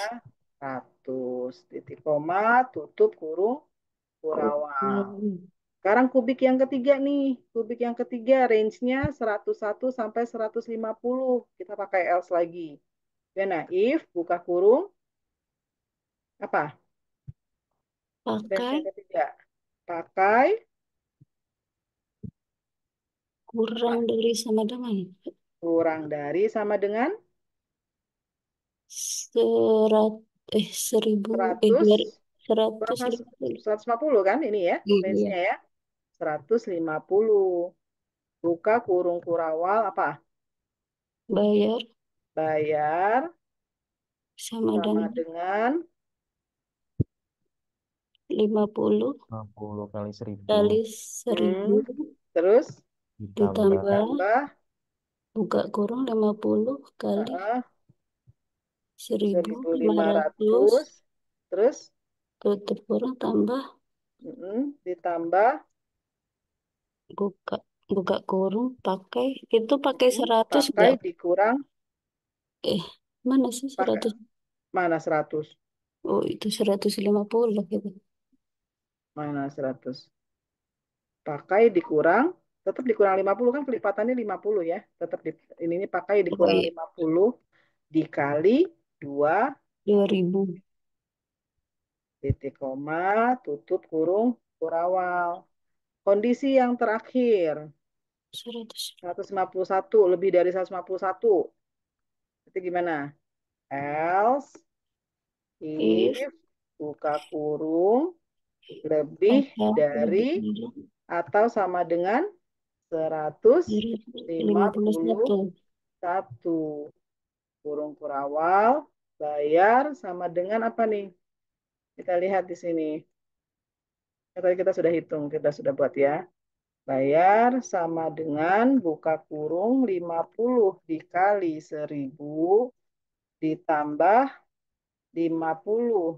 F: ratus
A: titik koma tutup kurung kurawal.
F: kurang
A: Sekarang kubik yang ketiga nih. Kubik yang ketiga range-nya 101 sampai 150. Kita pakai else lagi. Nah, if buka kurung apa? Range
F: pakai
A: yang ketiga. Pakai
F: kurang
A: apa?
F: dari sama dengan
A: Kurang dari sama dengan
F: serat 1000
A: 100 kurang
F: seratus lima puluh
A: 150 kan ini ya
F: iya
A: range-nya ya. 150. Buka kurung kurawal apa?
F: bayar
A: Bayar
F: sama
A: sama
F: dengan
A: dengan
F: 50
G: 50 kali 1000
F: kali
A: hmm,
F: 1000
A: terus
G: ditambah
F: ditambah
A: ditambah
F: buka kurung 50 kali
A: uh,
F: 1500
A: 1.500 terus
F: tutup kurung tambah
A: ditambah
F: buka buka kurung pakai itu pakai 100
A: pakai
F: enggak
A: dikurang
F: eh mana sih
A: pakai
F: 100
A: mana 100
F: oh itu 150 gitu
A: mana 100 pakai dikurang tetap dikurang 50 kan kelipatannya 50 ya tetap ini pakai
F: oh
A: dikurang
F: iya
A: 50 dikali 2
F: 2000
A: titik koma tutup kurung kurawal. Kondisi yang terakhir
F: 100
A: 151 lebih dari 151 itu gimana? Else
F: if
A: if buka kurung lebih
F: pakai
A: dari
F: lebih kurang
A: atau sama dengan seratus lima
F: 51
A: puluh satu kurung kurawal bayar sama dengan apa nih? Kita lihat di sini. Tadi kita sudah hitung, kita sudah buat ya. Bayar sama dengan buka kurung 50 dikali 1000 ditambah 50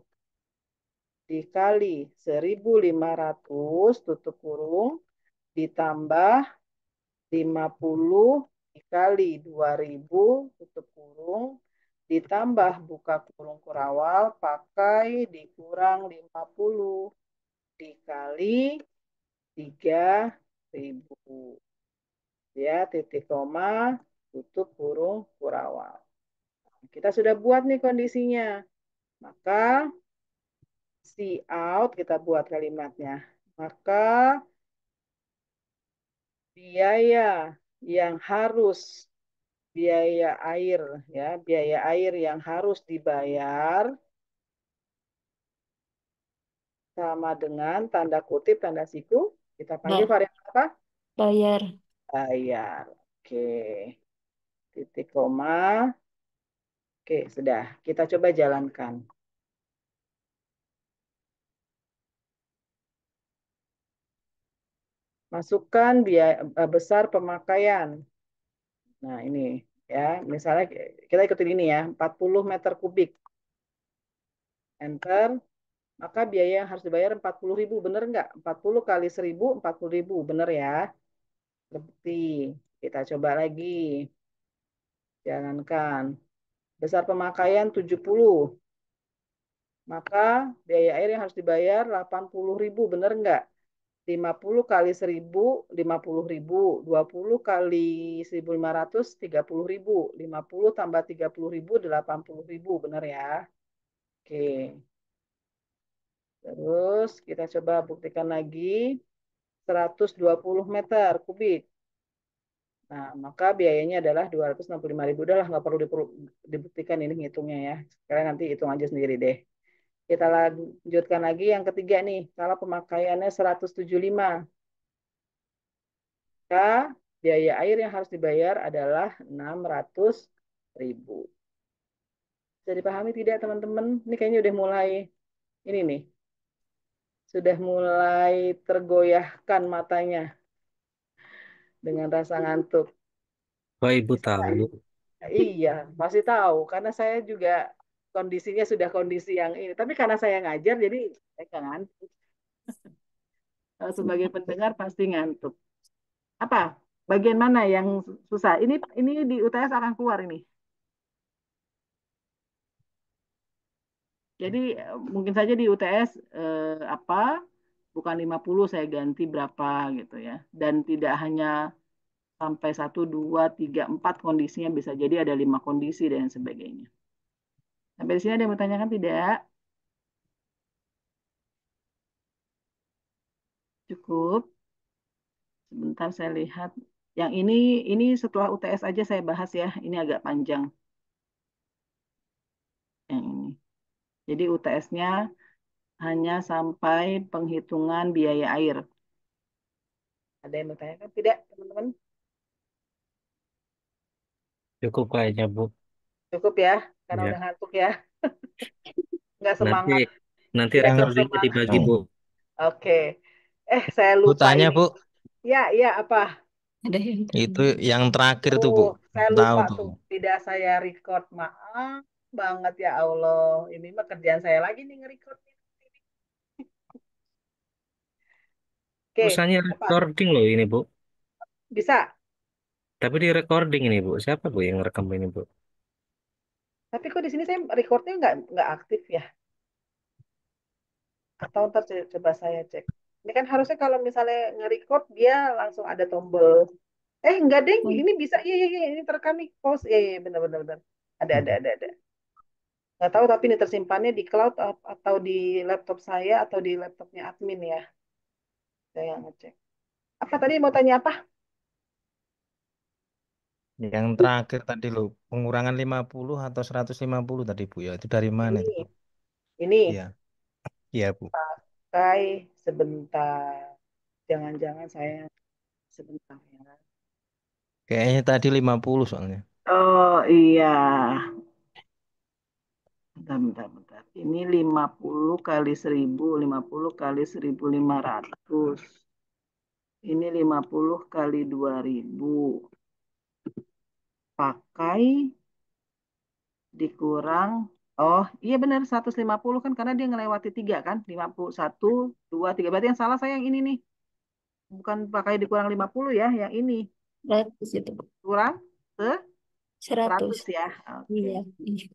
A: dikali 1500 tutup kurung ditambah 50 dikali 2000 tutup kurung ditambah buka kurung kurawal pakai dikurang 50 dikali 3000 ya titik koma tutup kurung kurawal. Kita sudah buat nih kondisinya. Maka see out kita buat kalimatnya. Maka biaya yang harus biaya air ya, biaya air yang harus dibayar sama dengan tanda kutip tanda siku kita panggil
F: nah
A: variabel apa?
F: bayar
A: Bayar. Oke. Titik koma. Oke, sudah. Kita coba jalankan. Masukkan biaya besar pemakaian. Nah, ini ya, misalnya kita ikutin ini ya, 40 meter kubik. Enter, maka biaya yang harus dibayar 40.000, bener nggak? 40 kali 1000, 40.000, bener ya? Lebih. Kita coba lagi, jalankan. Besar pemakaian 70, maka biaya air yang harus dibayar 80.000, bener nggak? 50 kali 1000, 50.000. 20 kali 1.500, 30.000. 50 tambah 30.000, 80.000. Benar ya? Oke. Terus kita coba buktikan lagi. 120 meter kubik. Nah, maka biayanya adalah 265.000. Udah lah, nggak perlu dibuktikan ini ngitungnya ya. Kalian nanti hitung aja sendiri deh. Kita lanjutkan lagi yang ketiga nih. Kalau pemakaiannya 175, maka biaya air yang harus dibayar adalah 600.000. Bisa dipahami tidak teman-teman? Ini kayaknya udah mulai, ini nih, sudah mulai tergoyahkan matanya dengan rasa ngantuk.
B: Wah, Ibu
A: Bisa nggak?
B: tahu.
A: Iya, pasti tahu. Karena saya juga kondisinya sudah kondisi yang ini. Tapi karena saya ngajar, jadi saya nggak ngantuk. Kalau sebagai pendengar pasti ngantuk. Apa? Bagian mana yang susah? Ini di UTS akan keluar ini. Jadi mungkin saja di UTS apa? Bukan 50 saya ganti berapa gitu ya. Dan tidak hanya sampai 1, 2, 3, 4 kondisinya, bisa jadi ada 5 kondisi dan sebagainya. Sampai di sini ada yang mau tanyakan tidak? Cukup. Sebentar saya lihat. Yang ini setelah UTS aja saya bahas ya. Ini agak panjang. Yang ini. Jadi UTS-nya hanya sampai penghitungan biaya air. Ada yang mau tanyakan? Tidak, teman-teman?
B: Cukup kayaknya, Bu.
A: Cukup ya, karena
B: Ya.
A: udah ngantuk ya. Nggak
B: Nanti
A: semangat.
B: nanti
A: Tidak
G: Yang
B: recordingnya
A: sesemangat.
B: dibagi, Bu.
A: Oke. Saya
G: Bu
A: lupa
G: tanya
A: ini.
G: Bu,
A: Ya, ya, apa?
F: Ada yang
G: itu yang terakhir tuh Bu,
A: Oh, saya
G: tahu
A: lupa
G: tuh.
A: tuh. Tidak saya record. Maaf banget ya Allah. Ini mah kerjaan saya lagi nih nge-record. Oke,
B: Usahanya
A: apa?
B: recording loh ini, Bu.
A: Bisa.
B: Tapi di recording ini, Bu. Siapa, Bu, yang rekam ini, Bu?
A: Tapi kok di sini saya recordnya nggak aktif ya? Atau ntar coba saya cek. Ini kan harusnya kalau misalnya nge-record dia langsung ada tombol. Enggak deh,
F: oh,
A: ini bisa. Iya, iya, iya, ini terekam nih. Pause. Iya, iya, benar, benar, benar. Ada. Nggak tahu tapi ini tersimpannya di cloud atau di laptop saya atau di laptopnya admin ya. Saya ngecek. Apa tadi mau tanya apa?
G: Yang terakhir tadi loh, pengurangan 50 atau 150 tadi Bu ya. Itu dari mana itu Bu?
A: Ini, ini
G: Iya, iya Bu.
A: pakai sebentar. Jangan-jangan saya sebentar ya.
G: Kayaknya tadi 50 soalnya.
A: Oh iya, bentar. Ini 50 kali 1000, 50 kali 1.500. Ini 50 kali 2.000. Pakai dikurang. Oh iya benar 150 kan karena dia ngelewati 3 kan. 51, 2, 3. Berarti yang salah saya yang ini nih. Bukan pakai dikurang 50 ya, yang ini.
F: 100 itu, Bu.
A: Kurang ke 100
F: 100.
A: ya. Oke.
F: Iya. Iya.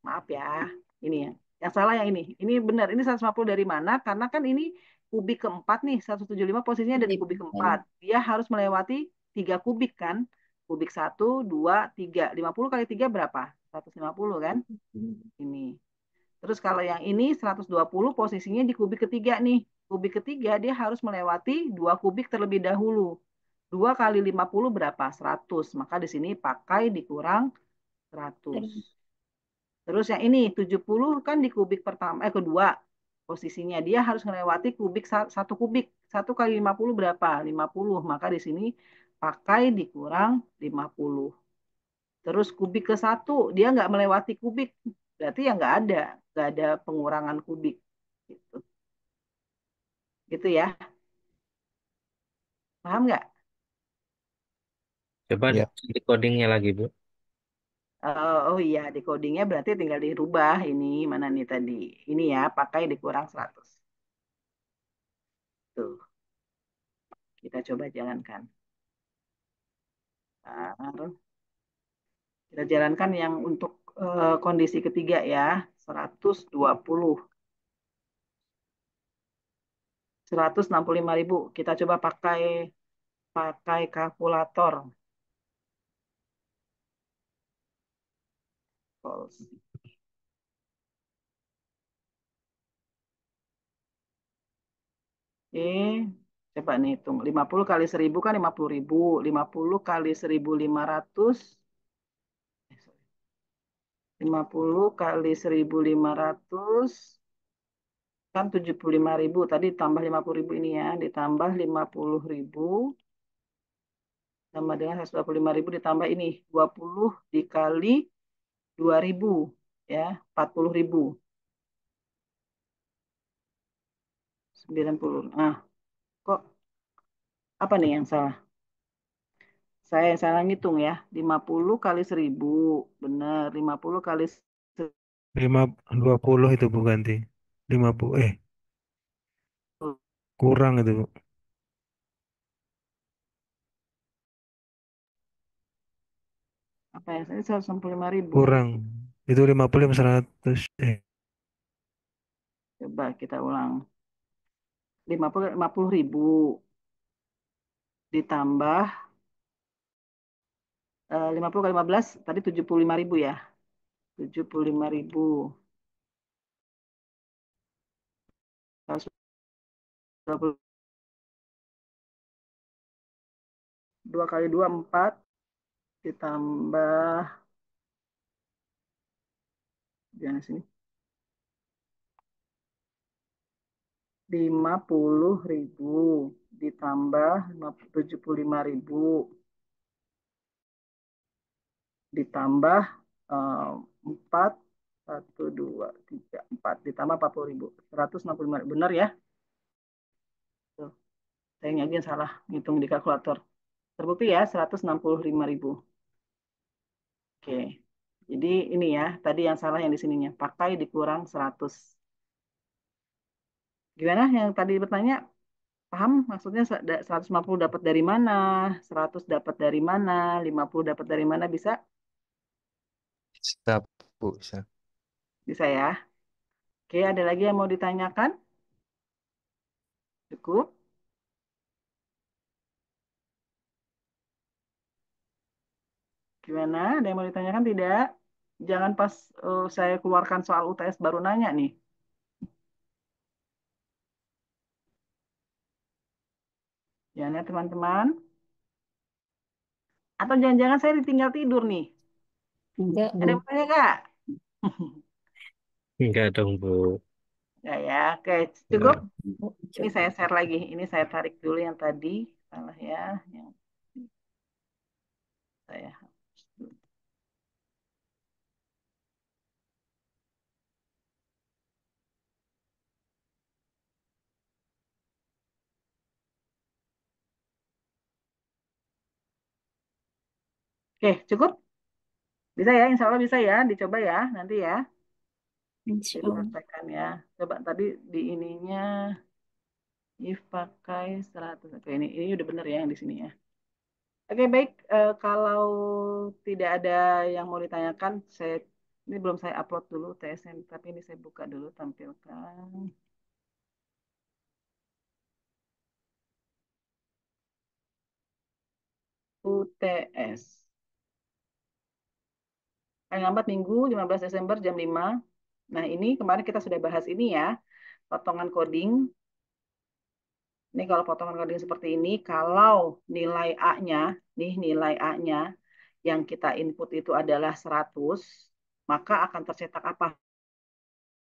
A: Maaf ya. Ini ya. Yang salah yang ini. Ini benar. Ini 150 dari mana? Karena kan ini kubik keempat nih. 175 posisinya ada di kubik keempat. Dia harus melewati 3 kubik kan. Kubik 1, 2, 3. 50 kali 3 berapa? 150 kan? Ini. Terus kalau yang ini 120 posisinya di kubik ketiga nih. Kubik ketiga dia harus melewati 2 kubik terlebih dahulu. 2 kali 50 berapa? 100. Maka di sini pakai dikurang 100. Terus yang ini 70 kan di kubik pertama kedua posisinya dia harus melewati kubik 1 kubik. 1 kali 50 berapa? 50. Maka di sini pakai dikurang 50. Terus kubik ke satu dia nggak melewati kubik. Berarti ya nggak ada pengurangan kubik. Gitu. Gitu ya. Paham nggak?
B: Coba
G: Ya,
B: recordingnya lagi, Bu.
A: Oh iya, decodingnya berarti tinggal dirubah ini mana nih tadi. Ini ya, pakai dikurang 100. Tuh, kita coba jalankan. Bentar. Kita jalankan yang untuk kondisi ketiga ya, 120. 165.000. Kita coba pakai pakai kalkulator. Oke, coba nih hitung. 50 kali 1.000 kan 50.000. 50 kali 1.500. 50 kali 1.500 kan 75.000. Tadi tambah 50.000 ini ya. Ditambah 50.000. Tambah dengan 125.000 ditambah ini. 20 dikali 2.000. Ya, 40.000. 90. Nah, kok apa nih yang salah? Saya salah ngitung ya. 50 kali 1.000. Benar. 50 kali
D: 20 itu Bu ganti. 50 kurang itu Bu.
A: apa ya? Saya 165.000.
D: Kurang. Itu 50 sama 100.
A: Coba kita ulang. 50.000 ditambah 50 kali 15 tadi 75.000 ya. 75.000. 2 kali 2 4 ditambah di sini 50.000 ditambah 75.000 ditambah 4 1 2 3 4 ditambah 40.000 165.000 benar ya. Tuh, saya aja yang salah ngitung di kalkulator. Terbukti ya 165.000. Oke. Jadi ini ya, tadi yang salah yang di sininya. Pakai dikurang 100. Gimana yang tadi bertanya? Paham? Maksudnya 150 dapat dari mana? 100 dapat dari mana? 50 dapat dari mana? Bisa?
G: Bisa, Bu. Bisa.
A: Bisa ya. Oke, ada lagi yang mau ditanyakan? Cukup? Gimana? Ada yang mau ditanyakan tidak? Jangan pas saya keluarkan soal UTS baru nanya nih. Ya, teman-teman. Atau jangan-jangan saya ditinggal tidur nih.
F: Enggak,
A: Ada
F: Bu.
A: yang bertanya nggak?
B: Enggak dong, Bu.
A: Ya, ya. Oke, cukup.
B: Enggak.
A: Ini saya share lagi. Ini saya tarik dulu yang tadi. Salah ya. Yang saya hapus dulu. Oke, cukup? Bisa ya, insya Allah bisa ya. Dicoba ya, nanti ya.
F: Insya Allah.
A: Dipraktekkan ya. Coba tadi di ininya, if pakai 100. Oke, ini udah bener ya yang di sini ya. Oke, baik. Kalau tidak ada yang mau ditanyakan, ini belum saya upload dulu TSN, tapi ini saya buka dulu, tampilkan. UTS. Paling lambat Minggu 15 Desember jam 5. Nah, ini kemarin kita sudah bahas ini ya, potongan coding. Ini kalau potongan coding seperti ini, kalau nilai A-nya, nih nilai A-nya yang kita input itu adalah 100, maka akan tercetak apa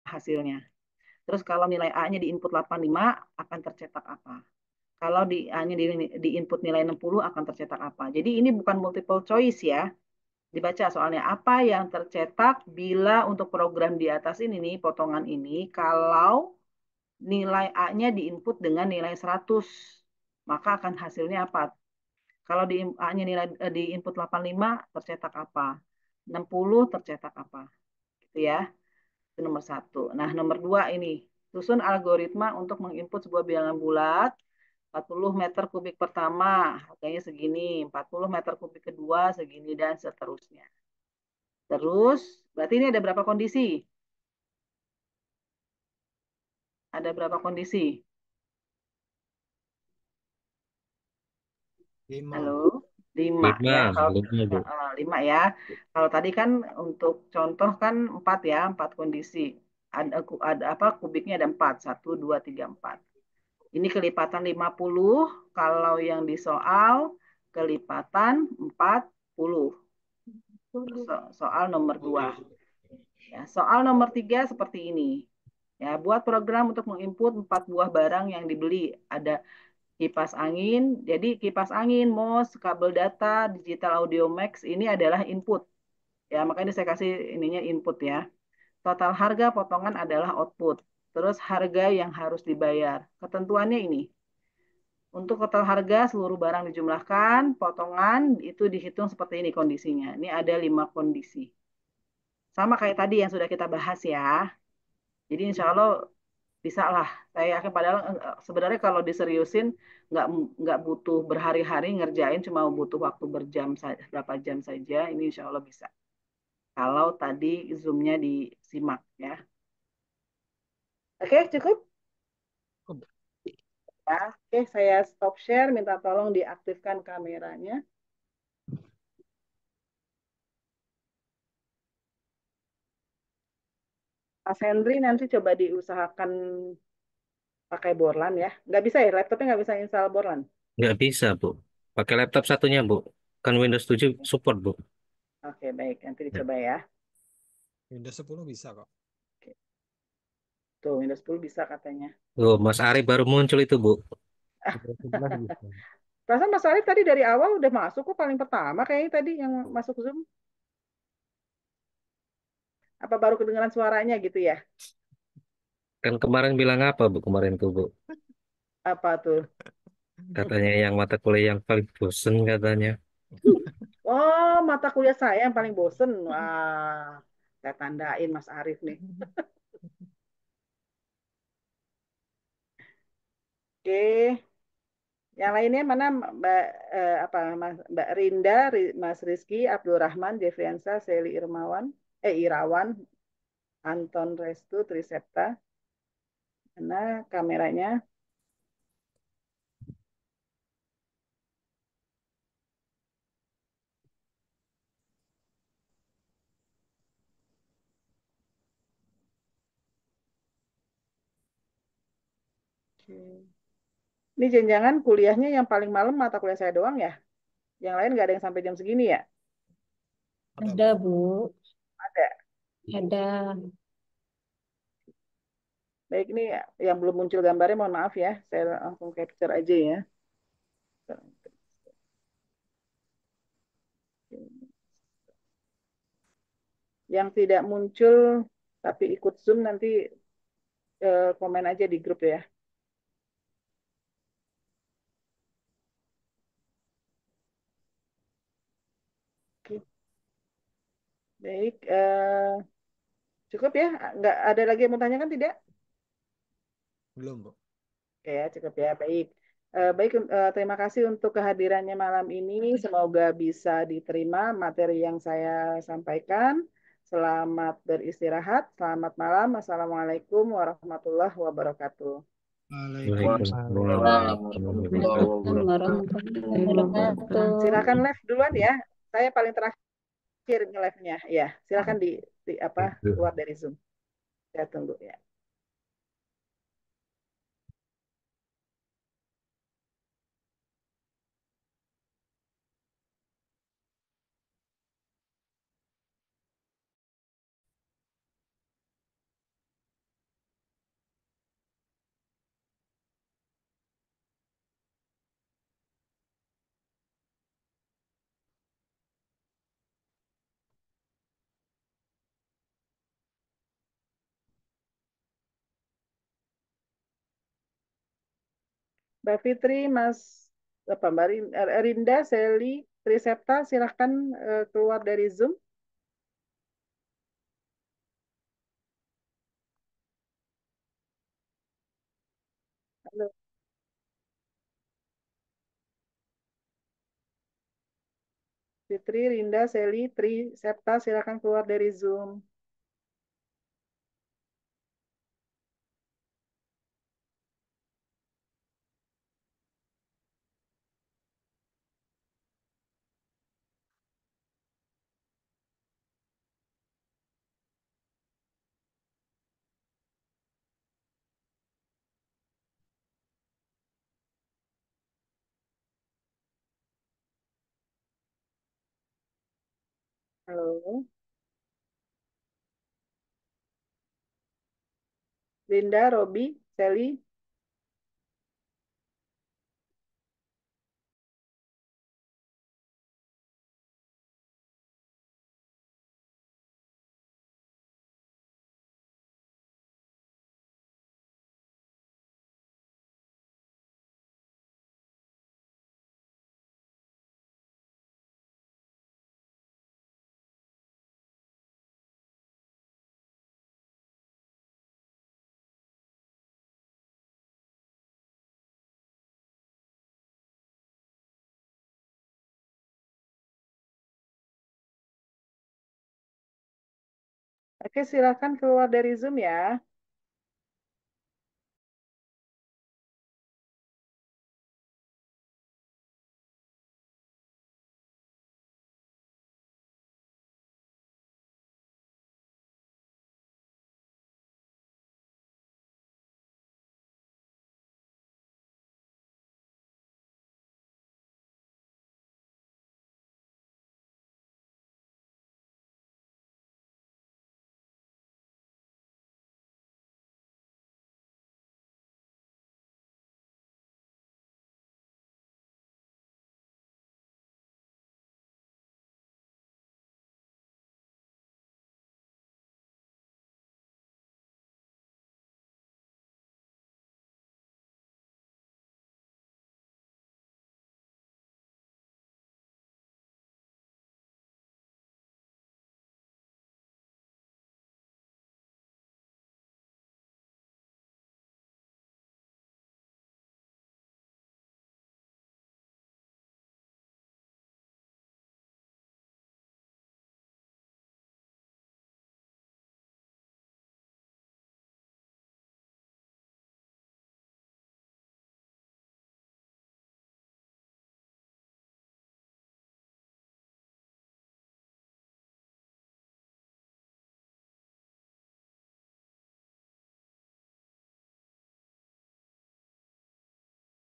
A: hasilnya? Terus kalau nilai A-nya di input 85 akan tercetak apa? Kalau di A-nya di input nilai 60 akan tercetak apa? Jadi ini bukan multiple choice ya. Dibaca soalnya apa yang tercetak bila untuk program di atas ini nih, potongan ini, kalau nilai A-nya diinput dengan nilai 100, maka akan hasilnya apa? Kalau di A-nya nilai di input 85 tercetak apa? 60 tercetak apa? Gitu ya. Itu nomor satu. Nah, nomor dua ini. Susun algoritma untuk menginput sebuah bilangan bulat. 40 meter kubik pertama, harganya segini. 40 meter kubik kedua, segini, dan seterusnya. Terus, berarti ini ada berapa kondisi? Ada berapa kondisi? Halo,
G: Lima.
A: lima
B: Lima,
A: ya. Kalau
B: lima Bu.
A: lima ya. Kalau tadi kan untuk contoh kan empat ya, empat kondisi. Ada apa? Kubiknya ada empat, satu, dua, tiga, empat. Ini kelipatan 50. Kalau yang di soal kelipatan 40. Soal nomor 2. Ya, soal nomor 3 seperti ini. Ya, buat program untuk menginput 4 buah barang yang dibeli. Ada kipas angin. Jadi kipas angin, mouse, kabel data, digital audio max ini adalah input. Ya, makanya saya kasih ininya input ya. Total harga potongan adalah output. Terus harga yang harus dibayar. Ketentuannya ini. Untuk total harga seluruh barang dijumlahkan, potongan itu dihitung seperti ini kondisinya. Ini ada 5 kondisi. Sama kayak tadi yang sudah kita bahas ya. Jadi insya Allah bisa lah. Saya yakin padahal sebenarnya kalau diseriusin nggak nggak butuh berhari-hari ngerjain, cuma butuh waktu berjam berapa jam saja. Ini insya Allah bisa. Kalau tadi zoomnya disimak ya. Oke, cukup ya. Oke, saya stop share. Minta tolong diaktifkan kameranya. Mas Henry nanti coba diusahakan pakai Borlan ya. Nggak bisa ya, laptopnya nggak bisa install Borlan.
B: Nggak bisa Bu. Pakai laptop satunya Bu. Kan Windows 7 support Bu.
A: Oke, baik. Nanti
B: Ya.
A: dicoba ya.
G: Windows 10 bisa kok.
A: Oke. Tuh, Windows 10 bisa katanya.
B: Oh, Mas Ari baru muncul itu Bu.
G: Windows 11 bisa.
A: Perasaan Mas Arif tadi dari awal udah masuk kok paling pertama kayaknya tadi yang masuk Zoom. Apa baru kedengaran suaranya gitu ya?
B: Kan kemarin bilang apa Bu kemarin tuh Bu?
A: Apa tuh?
B: Katanya yang mata kuliah yang paling bosen katanya.
A: Oh, mata kuliah saya yang paling bosen. Wah, saya tandain Mas Arif nih. Oke, yang lainnya mana Mbak apa Mbak Rinda, Mas Rizky, Abdul Rahman, Jeffriansa, Seli Irmawan, Irawan, Anton Restu, Trisepta. Mana kameranya? Oke. Ini jangan-jangan kuliahnya yang paling malam mata kuliah saya doang ya? Yang lain nggak ada yang sampai jam segini ya?
G: Ada,
F: Ada,
G: Bu.
F: Bu.
A: Ada.
F: Ada.
A: Baik, ini yang belum muncul gambarnya mohon maaf ya. Saya langsung capture aja ya. Yang tidak muncul tapi ikut Zoom nanti komen aja di grup ya. Oke. Baik, cukup ya? Nggak ada lagi yang mau tanyakan tidak?
G: Belum, Bu.
A: Oke ya, cukup ya. Baik. Baik, terima kasih untuk kehadirannya malam ini. Semoga bisa diterima materi yang saya sampaikan. Selamat beristirahat. Selamat malam. Assalamualaikum warahmatullahi wabarakatuh.
B: Waalaikumsalam warahmatullahi
F: Waalaikumsalam warahmatullahi wabarakatuh.
A: Silakan live duluan ya. Saya paling terakhir nge-live-nya. Ya, silakan di apa
B: wabarakatuh.
A: keluar dari Zoom. Saya tunggu ya. Mbak Fitri, Mas apa Mbak Rinda, Seli, Trisepta, silahkan keluar dari Zoom. Halo, Fitri, Rinda, Seli, Trisepta, silahkan keluar dari Zoom. Halo, Linda, Robi, Sally. Oke, silakan keluar dari Zoom ya.